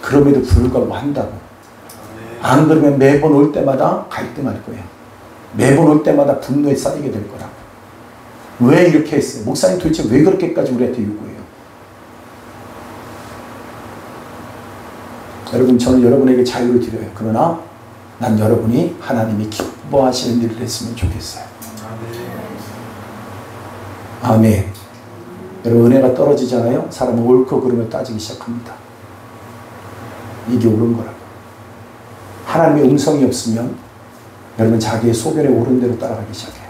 그럼에도 불구하고 한다고. 안 그러면 매번 올 때마다 갈등할 거예요. 매번 올 때마다 분노에 쌓이게 될 거라고. 왜 이렇게 했어요? 목사님 도대체 왜 그렇게까지 우리한테 요구해요? 여러분, 저는 여러분에게 자유를 드려요. 그러나 난 여러분이 하나님이 기뻐하시는 일을 했으면 좋겠어요. 아멘. 여러분, 은혜가 떨어지잖아요. 사람은 옳고 그름을 따지기 시작합니다. 이게 옳은 거라고. 하나님의 음성이 없으면 여러분 자기의 소견에 옳은 대로 따라가기 시작해요.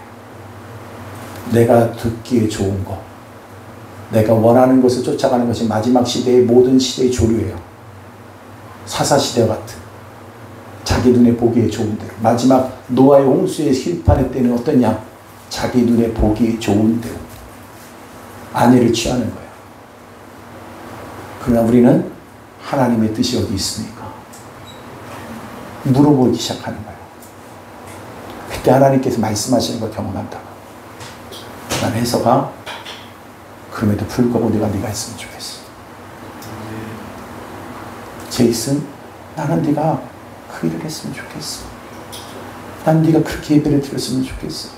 내가 듣기에 좋은 것, 내가 원하는 것을 쫓아가는 것이 마지막 시대의 모든 시대의 조류예요. 사사시대와 같은 자기 눈에 보기에 좋은 대로. 마지막 노아의 홍수의 심판의 때는 어떠냐? 자기 눈에 보기에 좋은 대로 아내를 취하는 거예요. 그러나 우리는 하나님의 뜻이 어디 있습니까? 물어보기 시작하는 거예요. 그때 하나님께서 말씀하시는 걸 경험한다고. 난 해서가 그럼에도 불구하고 네가 했으면 좋겠어. 제이슨, 나는 네가 그 일을 했으면 좋겠어. 난 네가 그렇게 예배를 드렸으면 좋겠어.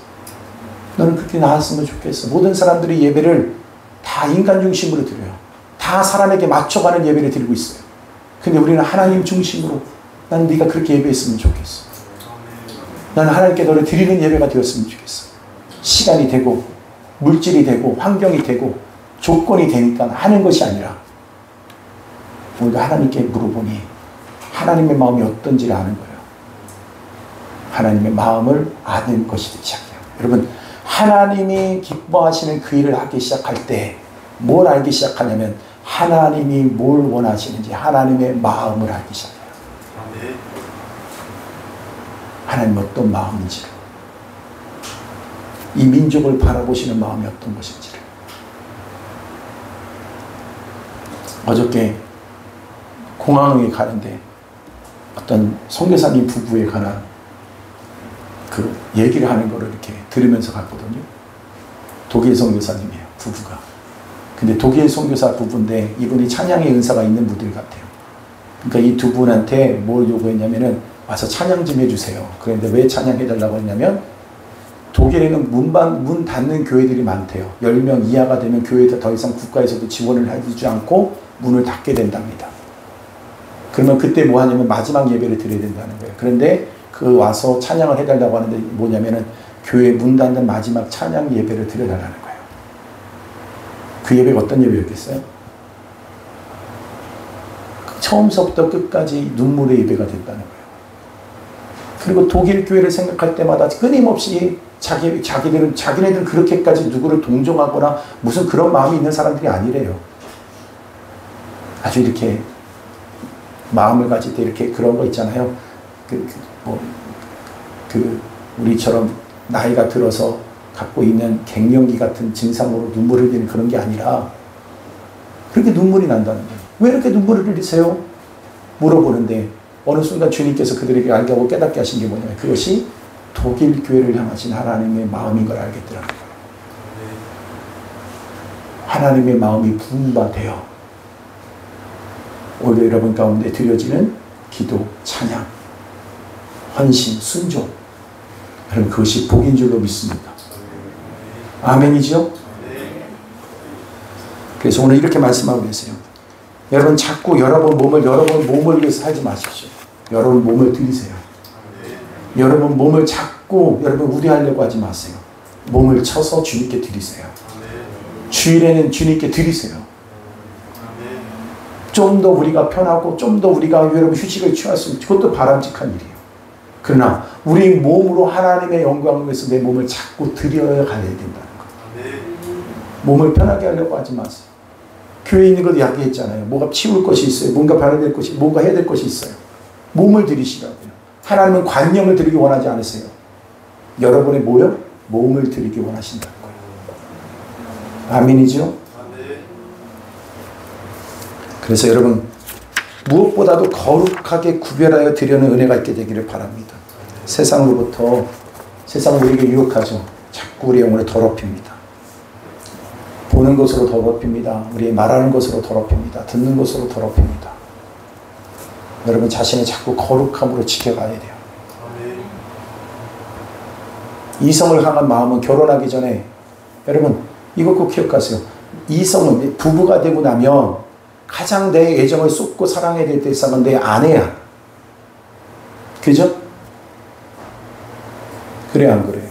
너는 그렇게 나았으면 좋겠어. 모든 사람들이 예배를 다 인간 중심으로 드려요. 다 사람에게 맞춰가는 예배를 드리고 있어요. 근데 우리는 하나님 중심으로, 난 네가 그렇게 예배했으면 좋겠어. 나는 하나님께 너를 드리는 예배가 되었으면 좋겠어. 시간이 되고 물질이 되고 환경이 되고 조건이 되니까 하는 것이 아니라 우리가 하나님께 물어보니 하나님의 마음이 어떤지를 아는 거예요. 하나님의 마음을 아는 것이 되기 시작해요. 여러분, 하나님이 기뻐하시는 그 일을 하기 시작할 때 뭘 알기 시작하냐면 하나님이 뭘 원하시는지 하나님의 마음을 알기 시작해요. 하나님 어떤 마음인지를, 이 민족을 바라보시는 마음이 어떤 것인지를. 어저께 공항에 가는데 어떤 선교사님 부부에 관한 그 얘기를 하는 거를 이렇게 들으면서 갔거든요. 독일 선교사님이에요, 부부가. 근데 독일 선교사 부부인데 이분이 찬양의 은사가 있는 분들 같아요. 그러니까 이 두 분한테 뭘 요구했냐면은 와서 찬양 좀 해주세요. 그런데 왜 찬양해달라고 했냐면 독일에는 문 닫는 교회들이 많대요. 10명 이하가 되면 교회에 더 이상 국가에서도 지원을 해주지 않고 문을 닫게 된답니다. 그러면 그때 뭐 하냐면 마지막 예배를 드려야 된다는 거예요. 그런데 그 와서 찬양을 해달라고 하는데 뭐냐면은 교회 문 닫는 마지막 찬양 예배를 드려달라는 거예요. 그 예배가 어떤 예배였겠어요? 처음서부터 끝까지 눈물의 예배가 됐다는 거예요. 그리고 독일 교회를 생각할 때마다 끊임없이 자기네들은 그렇게까지 누구를 동정하거나 무슨 그런 마음이 있는 사람들이 아니래요. 아주 이렇게 마음을 가질 때 이렇게 그런 거 있잖아요. 우리처럼 나이가 들어서 갖고 있는 갱년기 같은 증상으로 눈물을 흘리는 그런 게 아니라 그렇게 눈물이 난다는 거예요. 왜 이렇게 눈물을 흘리세요? 물어보는데 어느 순간 주님께서 그들에게 알게 하고 깨닫게 하신 게 뭐냐면 그것이 독일 교회를 향하신 하나님의 마음인 걸 알겠더라는 거예요. 하나님의 마음이 분바되어 오늘 여러분 가운데 드려지는 기도, 찬양, 헌신, 순종, 여러분 그것이 복인 줄로 믿습니다. 아멘이죠? 그래서 오늘 이렇게 말씀하고 계세요. 여러분 자꾸 여러분 몸을 위해서 살지 마십시오. 여러분 몸을 드리세요. 여러분 몸을 자꾸 여러분 우대하려고 하지 마세요. 몸을 쳐서 주님께 드리세요. 주일에는 주님께 드리세요. 좀 더 우리가 편하고 좀 더 우리가 여러분 휴식을 취할 수 있는 그것도 바람직한 일이에요. 그러나 우리 몸으로 하나님의 영광을 위해서 내 몸을 자꾸 드려야 가야 된다는 거예요. 몸을 편하게 하려고 하지 마세요. 교회에 있는 것도 이야기했잖아요. 뭐가 치울 것이 있어요. 뭔가 바라야 될 것이, 뭔가 해야 될 것이 있어요. 몸을 드리시라고요. 하나님은 관념을 드리기 원하지 않으세요. 여러분의 뭐요? 몸을 드리기 원하신다는 거예요. 아멘이죠? 그래서 여러분 무엇보다도 거룩하게 구별하여 드리는 은혜가 있게 되기를 바랍니다. 세상으로부터, 세상은 우리에게 유혹하죠. 자꾸 우리의 영혼을 더럽힙니다. 보는 것으로 더럽힙니다. 우리의 말하는 것으로 더럽힙니다. 듣는 것으로 더럽힙니다. 여러분 자신을 자꾸 거룩함으로 지켜가야 돼요. 이성을 향한 마음은 결혼하기 전에, 여러분 이거 꼭 기억하세요. 이성은 부부가 되고 나면 가장 내 애정을 쏟고 사랑해야 될 대상은 내 아내야. 그죠? 그래 안 그래요?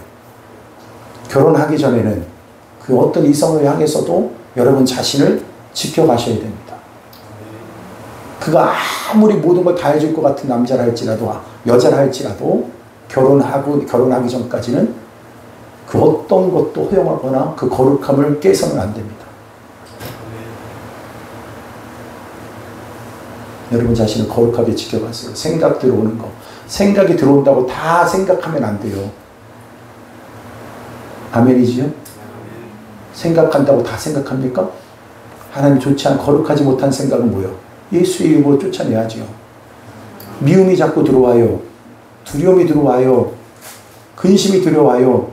결혼하기 전에는 그 어떤 이성을 향해서도 여러분 자신을 지켜가셔야 됩니다. 그가 아무리 모든 걸 다 해줄 것 같은 남자라 할지라도, 여자라 할지라도 결혼하기 전까지는 그 어떤 것도 허용하거나 그 거룩함을 깨서는 안 됩니다. 여러분 자신을 거룩하게 지켜가세요. 생각 들어오는 거, 생각이 들어온다고 다 생각하면 안 돼요. 아멘이지요? 생각한다고 다 생각합니까? 하나님 좋지 않은 거룩하지 못한 생각은 뭐예요? 예수의 이름으로 쫓아내야지요. 미움이 자꾸 들어와요. 두려움이 들어와요. 근심이 들어와요.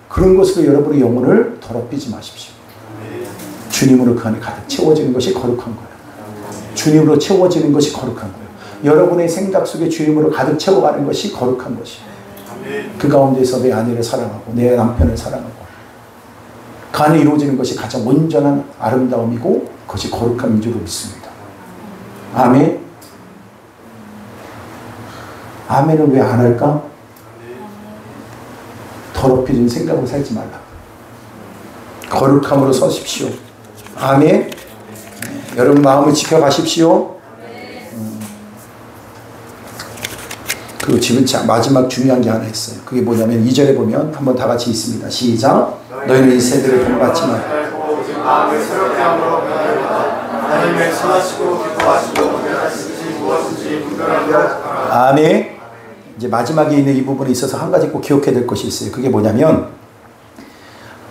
그런 것으로 여러분의 영혼을 더럽히지 마십시오. 주님으로 그 안에 가득 채워지는 것이 거룩한 거예요. 주님으로 채워지는 것이 거룩한 거예요. 여러분의 생각 속에 주님으로 가득 채워가는 것이 거룩한 것이에요. 그 가운데서 내 아내를 사랑하고 내 남편을 사랑하고 그 안에 이루어지는 것이 가장 온전한 아름다움이고 그것이 거룩함인 줄 믿습니다. 아멘. 아멘은 왜 안 할까? 더럽혀진 생각으로 살지 말라. 거룩함으로 서십시오. 아멘. 여러분 마음을 지켜가십시오. 그리고 지금 마지막 중요한 게 하나 있어요. 그게 뭐냐면 2절에 보면 한번 다 같이 있습니다. 시작. 너희는 이 세대를 본받지 마. 마음을 새롭게 함으로 변화되다. 하나님의 선하시고 기뻐하시고 변하시지 무엇인지 분별하며 하라. 아멘. 이제 마지막에 있는 이 부분에 있어서 한 가지 꼭 기억해야 될 것이 있어요. 그게 뭐냐면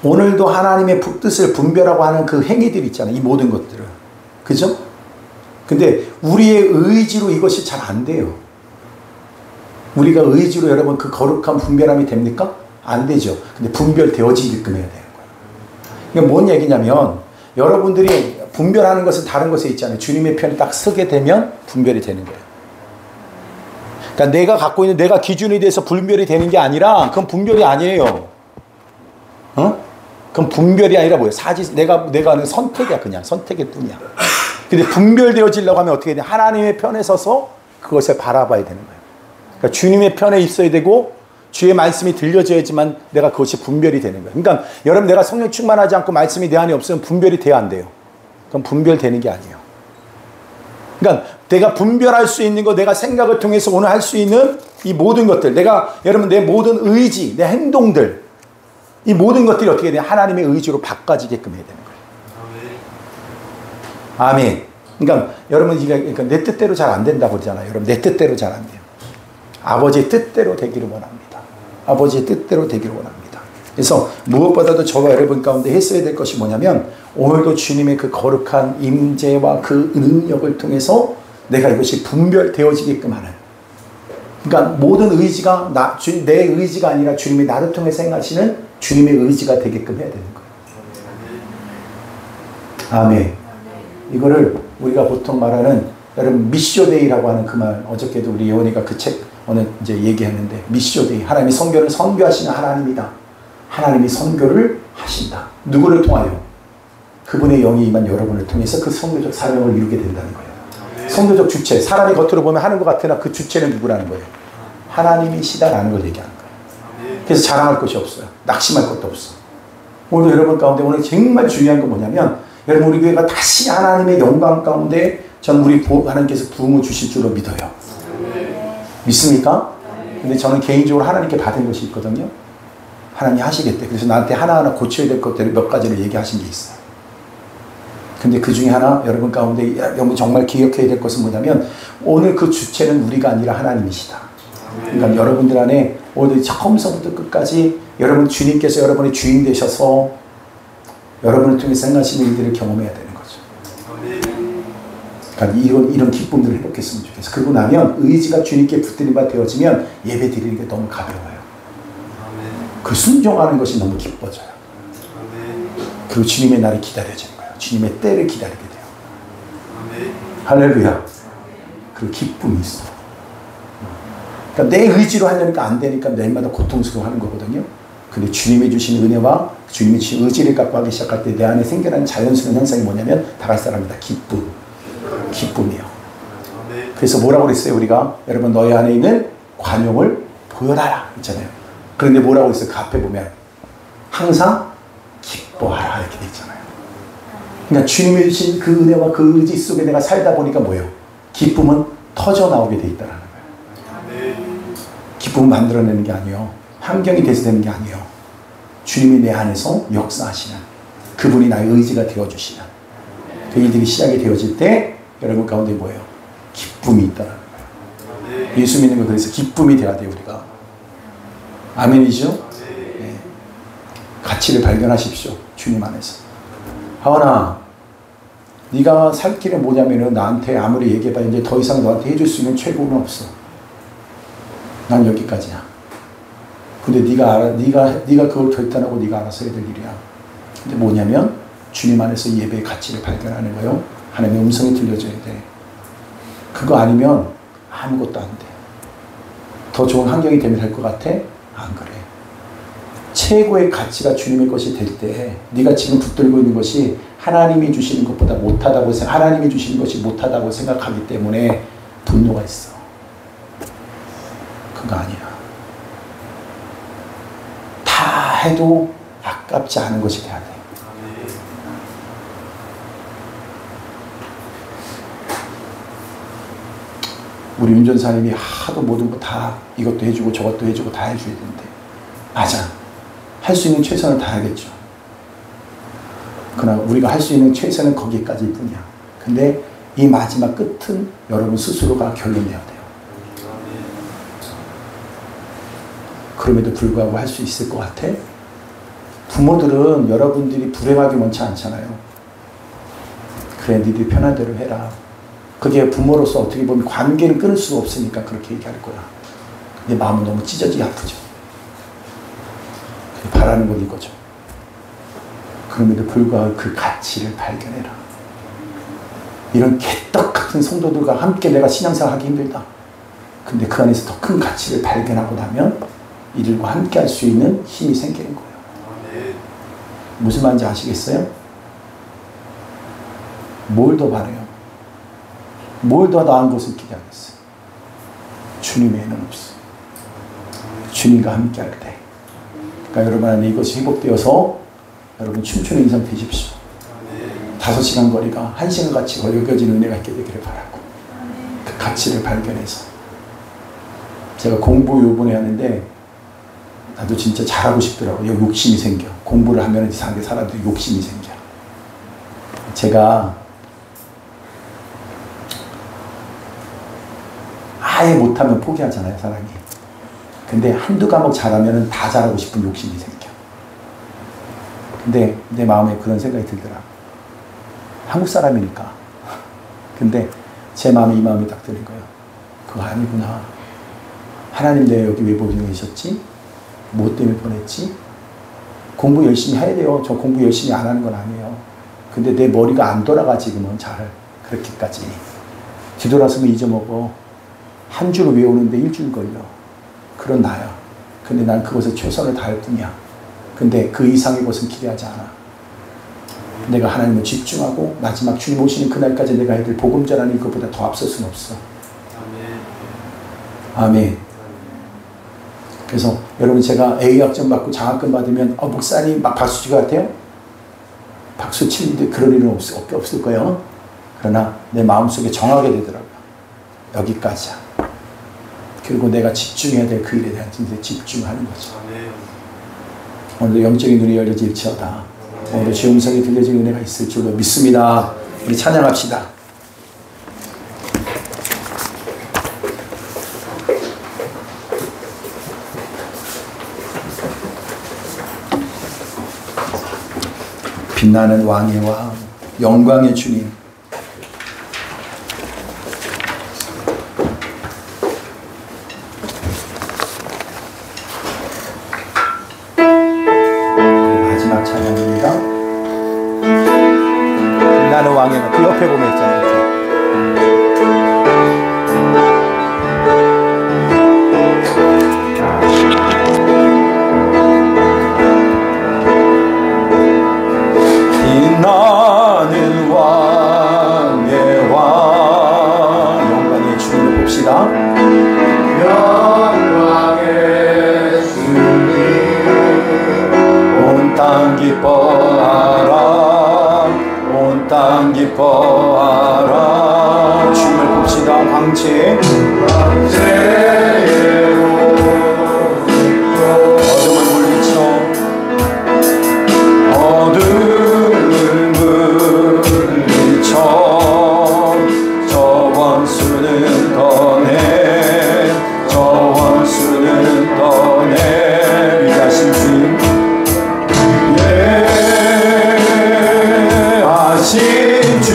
오늘도 하나님의 뜻을 분별하고 하는 그 행위들 있잖아요. 이 모든 것들을. 그죠? 근데 우리의 의지로 이것이 잘 안 돼요. 우리가 의지로 여러분 그 거룩한 분별함이 됩니까? 안 되죠. 근데 분별되어지게끔 해야 되는 거예요. 이게 뭔 얘기냐면 여러분들이 분별하는 것은 다른 것에 있잖아요. 주님의 편에 딱 서게 되면 분별이 되는 거예요. 그러니까 내가 갖고 있는 내가 기준에 대해서 분별이 되는 게 아니라 그건 분별이 아니에요. 어? 그건 분별이 아니라 뭐예요? 내가 하는 선택이야. 그냥 선택일 뿐이야. 근데 분별되어지려고 하면 어떻게 돼? 하나님의 편에 서서 그것을 바라봐야 되는 거예요. 그러니까 주님의 편에 있어야 되고 주의 말씀이 들려져야지만 내가 그것이 분별이 되는 거예요. 그러니까 여러분 내가 성령 충만하지 않고 말씀이 내 안에 없으면 분별이 돼야 안 돼요. 그건 분별되는 게 아니에요. 그러니까 내가 분별할 수 있는 거, 내가 생각을 통해서 오늘 할 수 있는 이 모든 것들, 여러분 내 모든 의지, 내 행동들, 이 모든 것들이 어떻게 돼요? 하나님의 의지로 바꿔지게끔 해야 되는 거예요. 아멘. 그러니까 여러분 그러니까 내 뜻대로 잘 안 된다고 그러잖아요. 여러분 내 뜻대로 잘 안 돼요. 아버지의 뜻대로 되기를 원합니다. 아버지의 뜻대로 되기를 원합니다. 그래서 무엇보다도 저와 여러분 가운데 했어야 될 것이 뭐냐면 오늘도 주님의 그 거룩한 임재와 그 능력을 통해서 내가 이것이 분별되어지게끔 하는, 그러니까 모든 의지가 내 의지가 아니라 주님이 나를 통해서 행하시는 주님의 의지가 되게끔 해야 되는 거예요. 아멘. 이거를 우리가 보통 말하는 여러분 미쇼데이라고 하는 그 말, 어저께도 우리 예원이가 그 책 오늘 이제 얘기했는데, 미쇼데이, 하나님이 선교를 선교하시는 하나님이다. 하나님이 선교를 하신다. 누구를 통하여? 그분의 영이 임한 여러분을 통해서 그 선교적 사명을 이루게 된다는 거예요. 선교적 주체, 사람이 겉으로 보면 하는 것 같으나 그 주체는 누구라는 거예요? 하나님이시다라는 걸 얘기하는 거예요. 그래서 자랑할 것이 없어요. 낙심할 것도 없어. 오늘도 여러분 가운데 오늘 정말 중요한 건 뭐냐면, 여러분 우리 교회가 다시 하나님의 영광 가운데 전 우리 하나님께서 부흥을 주실 줄로 믿어요. 믿습니까? 근데 저는 개인적으로 하나님께 받은 것이 있거든요. 하나님이 하시겠대. 그래서 나한테 하나하나 고쳐야 될 것들을 몇 가지를 얘기하신 게 있어요. 근데 그 중에 하나 여러분 가운데 여러분 정말 기억해야 될 것은 뭐냐면 오늘 그 주체는 우리가 아니라 하나님이시다. 그러니까 여러분들 안에 오늘 처음서부터 끝까지 여러분 주님께서 여러분의 주인 되셔서 여러분을 통해서 행하시는 일들을 경험해야 되는 거죠. 그러니까 이런 기쁨들을 회복했으면 좋겠어. 그러고 나면 의지가 주님께 붙드는 바 되어지면 예배 드리는 게 너무 가벼워요. 그 순종하는 것이 너무 기뻐져요. 그리고 주님의 날이 기다려지는 거예요. 주님의 때를 기다리게 돼요. 할렐루야. 그리고 기쁨이 있어. 그러니까 내 의지로 하려니까 안 되니까 매일마다 고통스러워하는 거거든요. 근데 주님이 주신 은혜와 주님이 주신 의지를 갖고 하기 시작할 때 내 안에 생겨나는 자연스러운 현상이 뭐냐면 다 같이 사람이다. 기쁨이에요. 그래서 뭐라고 그랬어요? 우리가 여러분 너희 안에 있는 관용을 보여라 있잖아요. 그런데 뭐라고 그랬어요? 그 앞에 보면 항상 기뻐하라 이렇게 돼 있잖아요. 그러니까 주님이 주신 그 은혜와 그 의지 속에 내가 살다 보니까 뭐예요? 기쁨은 터져 나오게 돼 있다라는 거예요. 기쁨을 만들어내는 게 아니에요. 환경이 돼서 되는 게 아니에요. 주님이 내 안에서 역사하시는 그분이 나의 의지가 되어주시는 그 일들이 시작이 되어질 때 여러분 가운데 뭐예요? 기쁨이 있다라는 거예요. 예수 믿는 거 그래서 기쁨이 돼야 돼요. 우리가. 아멘이죠? 네. 가치를 발견하십시오. 주님 안에서. 하원아, 네가 살 길은 뭐냐면은 나한테 아무리 얘기해봐 이제 더 이상 너한테 해줄 수 있는 최고는 없어. 난 여기까지야. 근데 네가 그걸 결단하고 네가 알아서 해야 될 일이야. 근데 뭐냐면 주님 안에서 예배의 가치를 발견하는 거예요. 하나님의 음성이 들려줘야 돼. 그거 아니면 아무것도 안 돼. 더 좋은 환경이 되면 될 것 같아? 안 그래. 최고의 가치가 주님의 것이 될 때 네가 지금 붙들고 있는 것이 하나님이 주시는 것보다 못하다고 하나님이 주시는 것이 못하다고 생각하기 때문에 분노가 있어. 그거 아니야. 다 해도 아깝지 않은 것이 돼야 돼. 우리 운전사님이 하도 모든 거 다 이것도 해주고 저것도 해주고 다 해줘야 되는데 맞아. 할 수 있는 최선을 다하겠죠. 그러나 우리가 할 수 있는 최선은 거기까지일 뿐이야. 근데 이 마지막 끝은 여러분 스스로가 결론내야 돼요. 그럼에도 불구하고 할 수 있을 것 같아? 부모들은 여러분들이 불행하게 원치 않잖아요. 그래, 니들이 편한 대로 해라. 그게 부모로서 어떻게 보면 관계를 끊을 수가 없으니까 그렇게 얘기할 거야. 근데 마음은 너무 찢어지게 아프죠. 바라는 건 이거죠. 그럼에도 불구하고 그 가치를 발견해라. 이런 개떡 같은 성도들과 함께 내가 신앙생활 하기 힘들다. 근데 그 안에서 더 큰 가치를 발견하고 나면 이들과 함께 할 수 있는 힘이 생기는 거예요. 무슨 말인지 아시겠어요? 뭘 더 바래요? 뭘 더 나은 것을 기대하겠어요? 주님 외에는 없어. 주님과 함께 할 때. 그러니까 여러분 안에 이것이 회복되어서 여러분 춤추는 인생 되십시오. 5시간 거리가 1시간 같이 여겨지는 은혜가 있게 되기를 바라고 그 가치를 발견해서 제가 공부 요번에 하는데 나도 진짜 잘하고 싶더라고요. 욕심이 생겨. 공부를 하면 이상하게 사람들이 욕심이 생겨. 제가 아예 못하면 포기하잖아요, 사람이. 근데 한두 과목 잘하면 다 잘하고 싶은 욕심이 생겨. 근데 내 마음에 그런 생각이 들더라. 한국 사람이니까. 근데 제 마음에 이 마음이 딱 드는 거예요. 그거 아니구나. 하나님 내가 여기 왜 보내셨지? 뭐 때문에 보냈지? 공부 열심히 해야 돼요. 저 공부 열심히 안 하는 건 아니에요. 근데 내 머리가 안 돌아가 지금은 잘 그렇게까지. 뒤돌아서면 잊어먹어. 한 줄을 외우는데 1줄 걸려. 그런 나야. 근데 난 그것에 최선을 다할 뿐이야. 근데 그 이상의 것은 기대하지 않아. 내가 하나님을 집중하고 마지막 주님 오시는 그날까지 내가 해야 될 복음 전하는 것보다 더 앞설 수는 없어. 아멘. 그래서 여러분 제가 A학점 받고 장학금 받으면 목사님 막 박수 치고 같아요? 박수 치는데 그럴 일은 없을 거예요. 그러나 내 마음속에 정하게 되더라고요. 여기까지야. 그리고 내가 집중해야 될 그 일에 대한 집중하는 거죠. 오늘도 영적인 눈이 열려질지어다. 오늘 주의 음성이 들려진 은혜가 있을 줄로 믿습니다. 우리 찬양합시다. 빛나는 왕의 왕, 영광의 주님, 마지막 찬양입니다. 빛나는 왕의 왕, 그 옆에 보면 있잖아요. 빛나는 왕의 왕, 영광의 주님을 봅시다. 영광의 주님 온 땅 기뻐하라, 온 땅 기뻐하라. 주님을 봅시다. 황제 어둠을 물리쳐, 어둠을 물리쳐 저 원수는 떠내, 저 원수는 떠내. 위대하신 주님, 예하신 주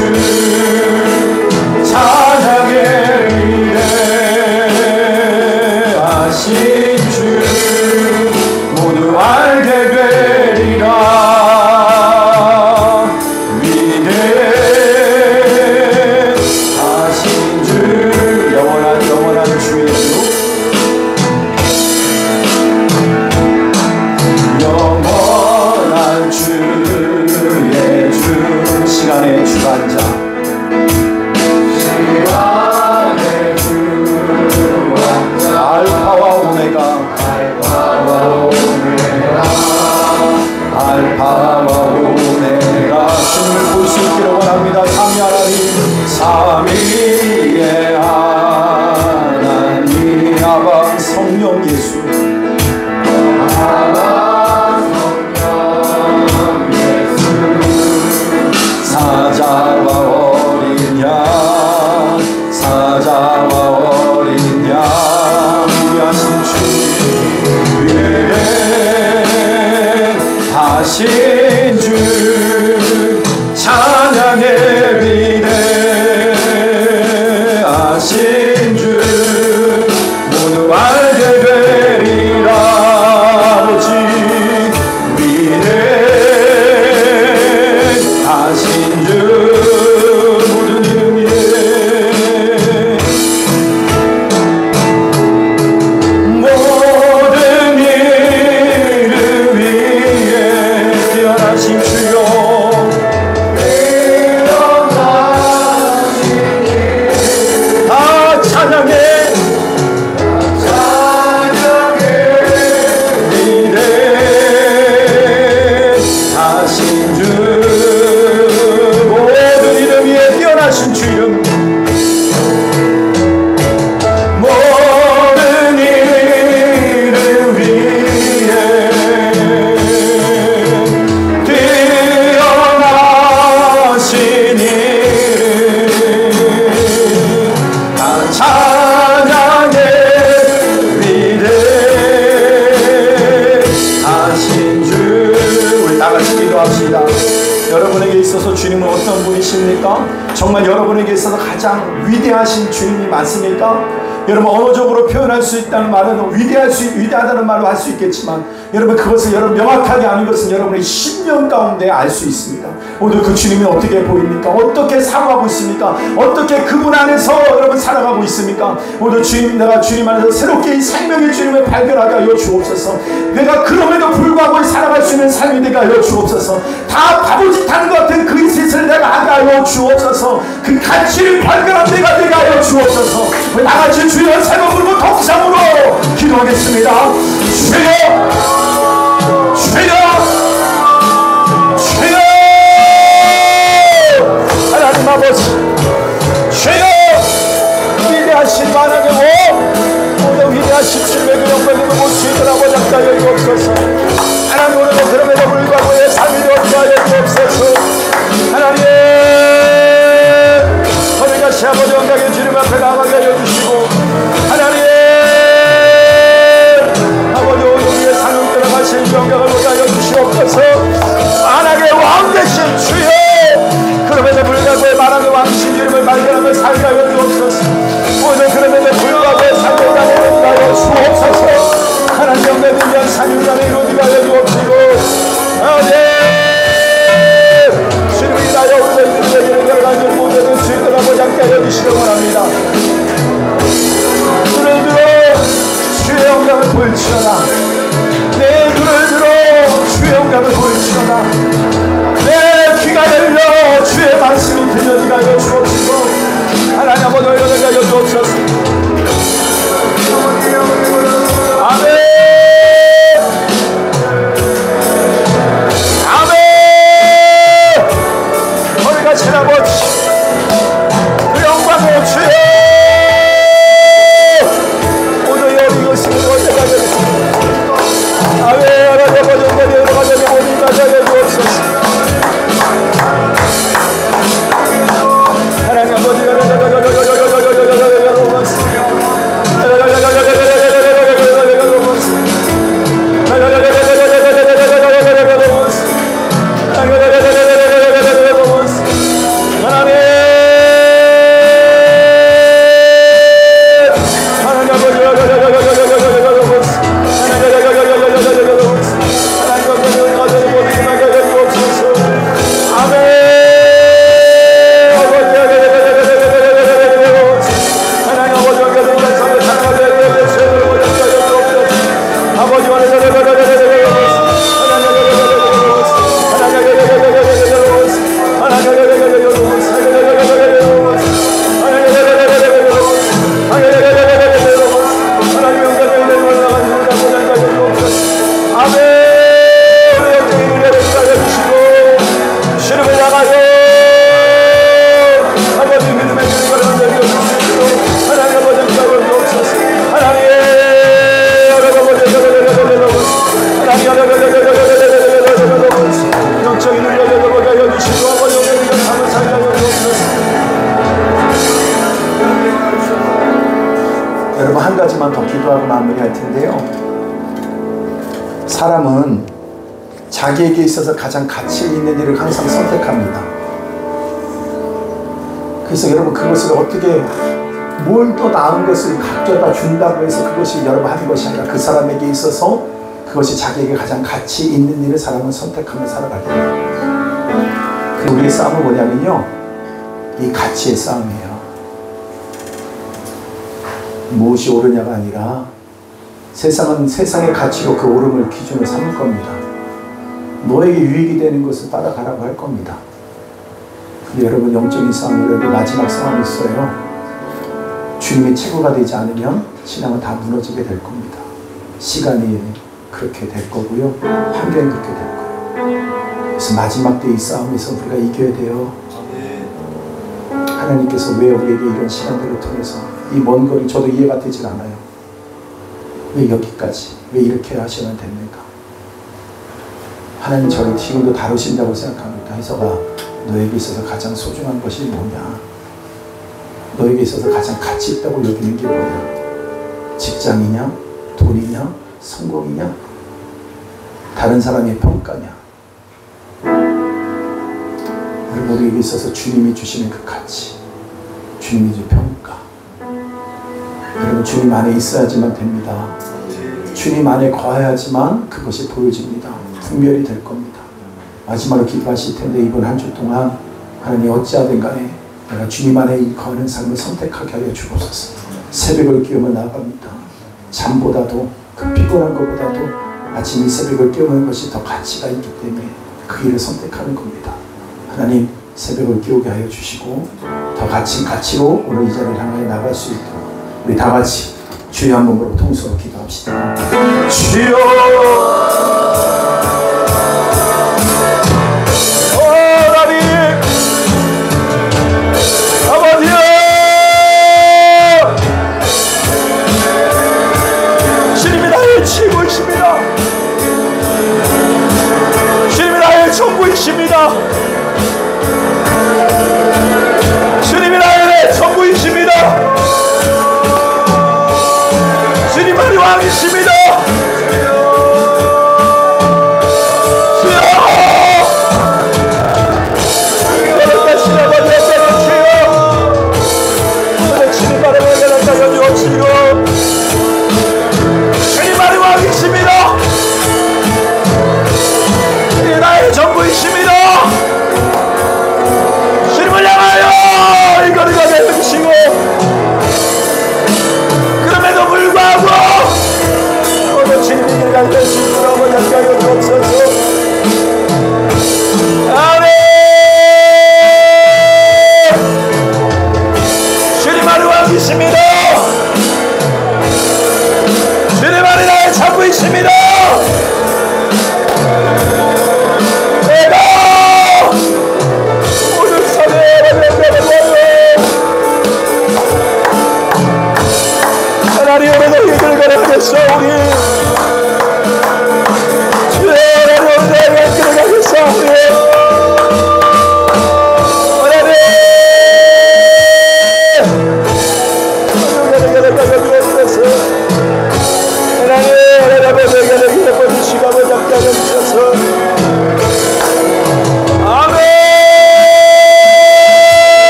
찬양의 위대하신 주 모두 알게 되리라. 위대하신 주, 영원한 주의 주, 영원한 주의 주, 시간의 주관자, 시간의 주 왕자 알파와 오메가, 알파와 오메가. 주님을 볼 수 있기를 원합니다. 삼위 하나님, 삼위의 하나님, 아바 성령 예수, 사자와 어린 양, 사자와 어린 양. 위대하신 주, 위대하신 주 찬양의 위대하신 주 모두 알게 되리라. 아버지, 위대하신 주 모든 이름 위에, 모든 이름 위에 뛰어나신 주여, 다 찬양해, 위대하신 주 모든 이름 위에 뛰어나신 주 이름, 모든 이름 위에 뛰어나신 이름, 다 찬양해, 위대하신 주. 우리 다 같이 기도합시다. 여러분에게 있어서 주님은 어떤 분이십니까? 정말 여러분에게 있어서 가장 위대하신 주님이 맞습니까? 여러분, 언어적으로 표현할 수 있다는 말은 위대하다는 말로 할 수 있겠지만, 여러분 그것을 여러분 명확하게 아는 것은 여러분의 심령 가운데 알 수 있습니다. 오늘 그 주님이 어떻게 보입니까? 어떻게 사고하고 있습니까? 어떻게 그분 안에서 여러분 살아가고 있습니까? 오늘 주님, 내가 주님 안에서 새롭게 이 생명의 주님을 발견하게 하여 주옵소서. 내가 그럼에도 불구하고 살아갈 수 있는 삶이 되게 하여 주옵소서. 다 바보짓하는 것 같은 그 인생을 내가 하게 하여 주옵소서. 그 가치를 발견한 내가 되게 하여 주옵소서. 나같이 주여 세 번 부르고 독상으로 기도하겠습니다. 주여, 주여, 주여, 하나님 아버지, 주여, 위대하신 하나님, 모든 위대하신 주님의 그 영광을 볼 수 있는 아버지, 아버지 여기 없어서 하나님, 오늘도 그럼에도 불구하고 내 삶이 되었다 인도하여 주옵소서. 하나님 우리 다시 아버지 영광의 주님 앞에 나가게 하여 주시고, 하나님 아버지 우리의 삶을 들어가신 영광을 보게 하여 주시옵소서. 만왕의 왕 되신 주여, 그럼에도 불구하고 만왕의 왕신 이름을 발견하며 살게 하여 주옵소서. 오늘 그럼에도 불구하고 살게 하여 주옵소서. 하나님 영광의 위한 산유단에 이루어지게 하여 주옵시고, 주님이 나여 우리의 여러 가지 모든 수익을 아버지 함께 하여 주시기 원합니다. 눈을 들어 주의 영광을 보일지어다. 내 눈을 들어 주의 영광을 보일지어다. 내 귀가 열려 주의 말씀이 들려지게 하여 주옵시고, 하나님 아버지 열려지게 하여 주옵소서. 아멘. 하나님 아버지 그 영광의 주여, 오늘 여기 것을 어디가 되겠습니까? 아멘. 하나님 아버지 여러 가지 모든 가정에 주옵소서. 하나님 아버지 여러분 한 가지만 더 기도하고 마무리할 텐데요. 사람은 자기에게 있어서 가장 가치 있는 일을 항상 선택합니다. 그래서 여러분 그것을 어떻게 뭘 또 나은 것을 가져다 준다고 해서 그것이 여러분 하는 것이 아니라 그 사람에게 있어서 그것이 자기에게 가장 가치 있는 일을 사람은 선택하며 살아갈 겁니다. 그리고 우리의 싸움은 뭐냐면요, 이 가치의 싸움이에요. 무엇이 옳으냐가 아니라 세상은 세상의 가치로 그 옳음을 기준으로 삼을 겁니다. 너에게 유익이 되는 것을 따라가라고 할 겁니다. 근데 여러분 영적인 싸움으로 마지막 싸움이 있어요. 주님의 최고가 되지 않으면 신앙은 다 무너지게 될 겁니다. 시간이 그렇게 될 거고요, 환경이 그렇게 될 거예요. 그래서 마지막 때 이 싸움에서 우리가 이겨야 돼요. 하나님께서 왜 우리에게 이런 시간들을 통해서 이 먼 거리, 저도 이해가 되질 않아요. 왜 여기까지, 왜 이렇게 하셔야 됩니까? 하나님 저를 지금도 다루신다고 생각합니다. 희서가 너에게 있어서 가장 소중한 것이 뭐냐, 너에게 있어서 가장 가치 있다고 여기는 게 뭐냐, 직장이냐, 돈이냐, 성공이냐, 다른 사람의 평가냐. 우리에게 있어서 주님이 주시는 그 가치, 주님이 주는 평가, 여러분 주님 안에 있어야지만 됩니다. 주님 안에 거해야지만 그것이 보여집니다. 분별이 될 겁니다. 마지막으로 기도하실 텐데 이번 한 주 동안 하나님 어찌하든 간에 내가 주님 안에 거하는 삶을 선택하게 하여 주옵소서. 새벽을 깨우며 나아갑니다. 잠보다도 그 피곤한 것보다도 아침 이 새벽을 깨우는 것이 더 가치가 있기 때문에 그 일을 선택하는 겁니다. 하나님 새벽을 깨우게 하여 주시고 더 가치로 오늘 이 자리를 향하여 나갈 수 있도록 우리 다 같이 주여 한 몸으로 통수로 기도합시다. 주여 최고이십니다. 주님이 나의 전부이십니다. 있습니다. 주님 안에 나의 잡고 있습니다. 내가 오늘 산에 하나님 오늘 너희를 끌어가겠어. 우리 주의 하나님 오늘 너희를 끌어가겠어.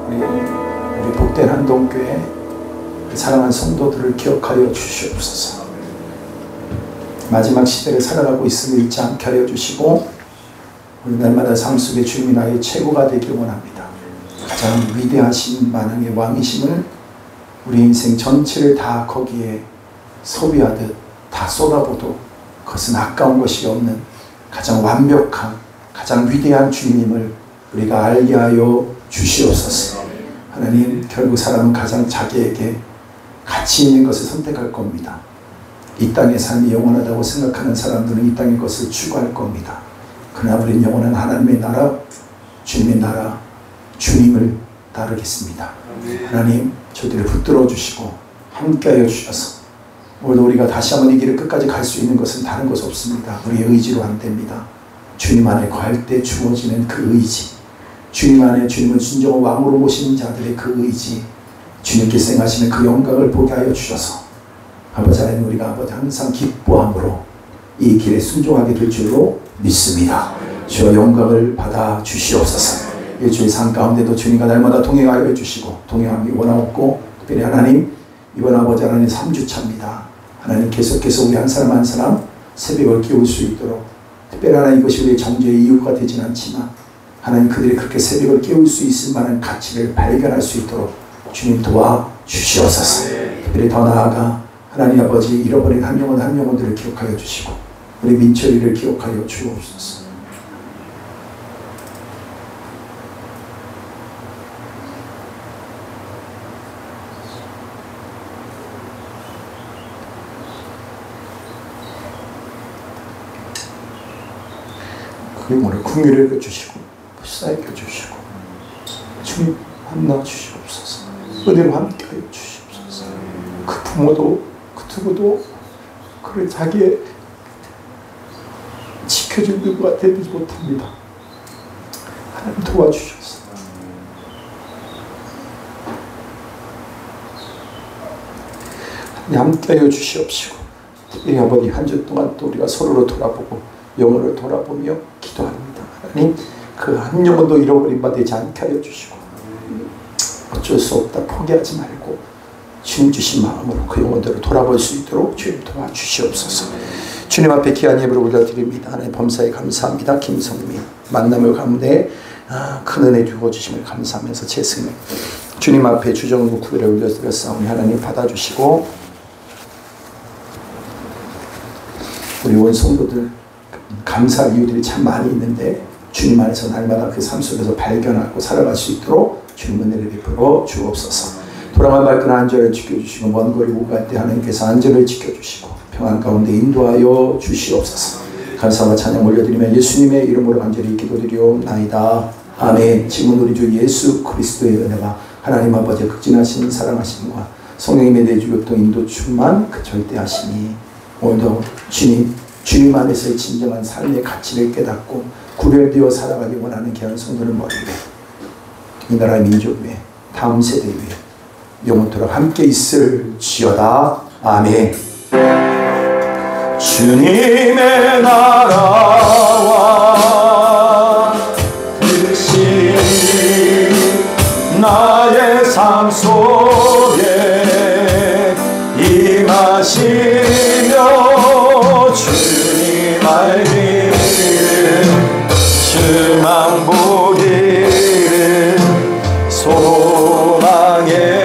우리 우리 복된 한동교회 사랑하는 성도들을 기억하여 주시옵소서. 마지막 시대를 살아가고 있음을 잊지 않게 하여 주시고 우리 날마다 삶 속에 주님이 나의 최고가 되길 원합니다. 가장 위대하신 만왕의 왕이심을 우리 인생 전체를 다 거기에 소비하듯 다 쏟아부어도 그것은 아까운 것이 없는 가장 완벽한 가장 위대한 주님을 우리가 알게 하여 주시옵소서. 하나님, 결국 사람은 가장 자기에게 가치 있는 것을 선택할 겁니다. 이 땅의 삶이 영원하다고 생각하는 사람들은 이 땅의 것을 추구할 겁니다. 그러나 우리는 영원한 하나님의 나라, 주님의 나라, 주님을 따르겠습니다. 하나님, 저들을 붙들어 주시고 함께하여 주셔서 오늘도 우리가 다시 한번 이 길을 끝까지 갈 수 있는 것은 다른 것 없습니다. 우리의 의지로 안 됩니다. 주님 안에 거할 때 주어지는 그 의지, 주님 안에 주님을 순종의 왕으로 모시는 자들의 그 의지, 주님께서 행하시는 그 영광을 보게 하여 주셔서 아버지 하나님, 우리가 아버지 항상 기뻐함으로 이 길에 순종하게 될 줄로 믿습니다. 주여 영광을 받아 주시옵소서. 일주일 삶 가운데도 주님과 날마다 동행하여 주시고 동행하기 원하옵고, 특별히 하나님, 이번 아버지 하나님 3주차입니다. 하나님, 계속해서 우리 한 사람 한 사람 새벽을 깨울 수 있도록, 특별히 하나님, 이것이 우리의 정죄의 이유가 되진 않지만 하나님, 그들이 그렇게 새벽을 깨울 수 있을 만한 가치를 발견할 수 있도록 주님 도와주시옵소서. 특별히 더 나아가 하나님 아버지, 잃어버린 한 영혼 한 영혼들을 기억하여 주시고 우리 민철이를 기억하여 주옵소서. 그 영혼을 긍휼히 여겨주시고 불쌍히 여겨주시고 주님 만나 주시옵소서. 은혜로 함께하여 주시옵소서. 그 부모도 그 누구도 그를 자기의 지켜줄 누구가 되지 못합니다. 하나님 도와주셔서 하나님 함께하여 주시옵시고, 특별히 아버지 한 주 동안 또 우리가 서로를 돌아보고 영혼을 돌아보며 기도합니다. 하나님, 그 한 영혼도 잃어버린 바 되지 않게 하여 주시고 어쩔 수 없다 포기하지 말고 주님 주신 마음으로 그 영혼들을 돌아볼 수 있도록 주님 도와주시옵소서. 주님 앞에 귀한 예물을 올려드립니다. 하나님 범사에 감사합니다. 김성미 만남을 가운데 큰 은혜 주어주심을 감사하면서 제 생명 주님 앞에 주정부 구별에 올려드렸사오니 하나님 받아주시고, 우리 온 성도들 감사할 이유들이 참 많이 있는데 주님 안에서 날마다 그 삶 속에서 발견하고 살아갈 수 있도록 주님 은혜를 베풀어 주옵소서. 돌아간 발끈 안전을 지켜주시고, 먼 거리 오고 갈 때 하나님께서 안전을 지켜주시고 평안 가운데 인도하여 주시옵소서. 감사와 찬양 올려드리며 예수님의 이름으로 간절히 기도드리옵나이다. 아멘. 지금 우리 주 예수 그리스도의 은혜와 하나님 아버지의 극진하신 사랑하심과 성령님의 내주교통 인도 충만 그 절대하심이 오늘도 주님 안에서의 진정한 삶의 가치를 깨닫고 구별되어 살아가기 원하는 귀한 성도를 머리 위에, 이 나라의 민족 위에, 다음 세대 위에 영원토록 함께 있을지어다. 아멘. 주님의 나라와 뜻이 나의 삶 속에 임하시며 주님 알기를 주만 보기를 소망해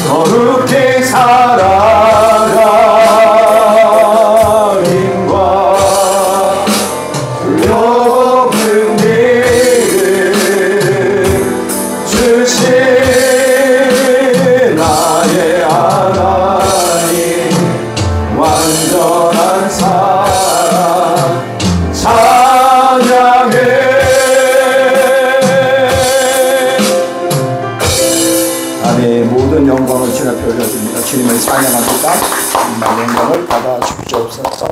거룩히 살아가 인과 좁은 길을 주신 나의 하나님 완전한 사랑 찬양해. 아멘. 모든 영광을 주님 앞에 올려드립니다. 주님을 찬양합니다. 주님의 영광을 받아 주시옵소서.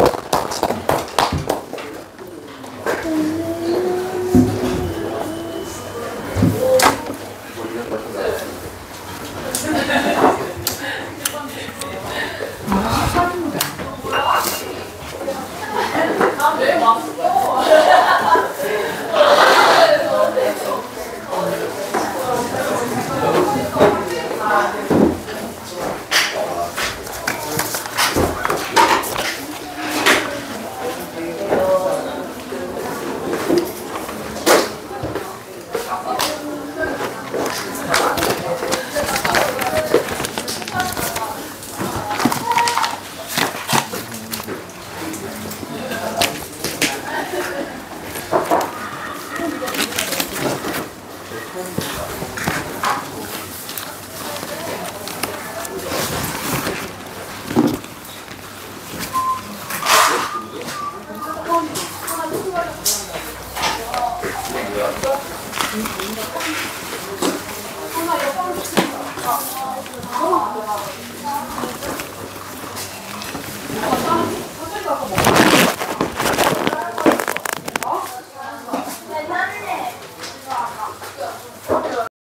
하나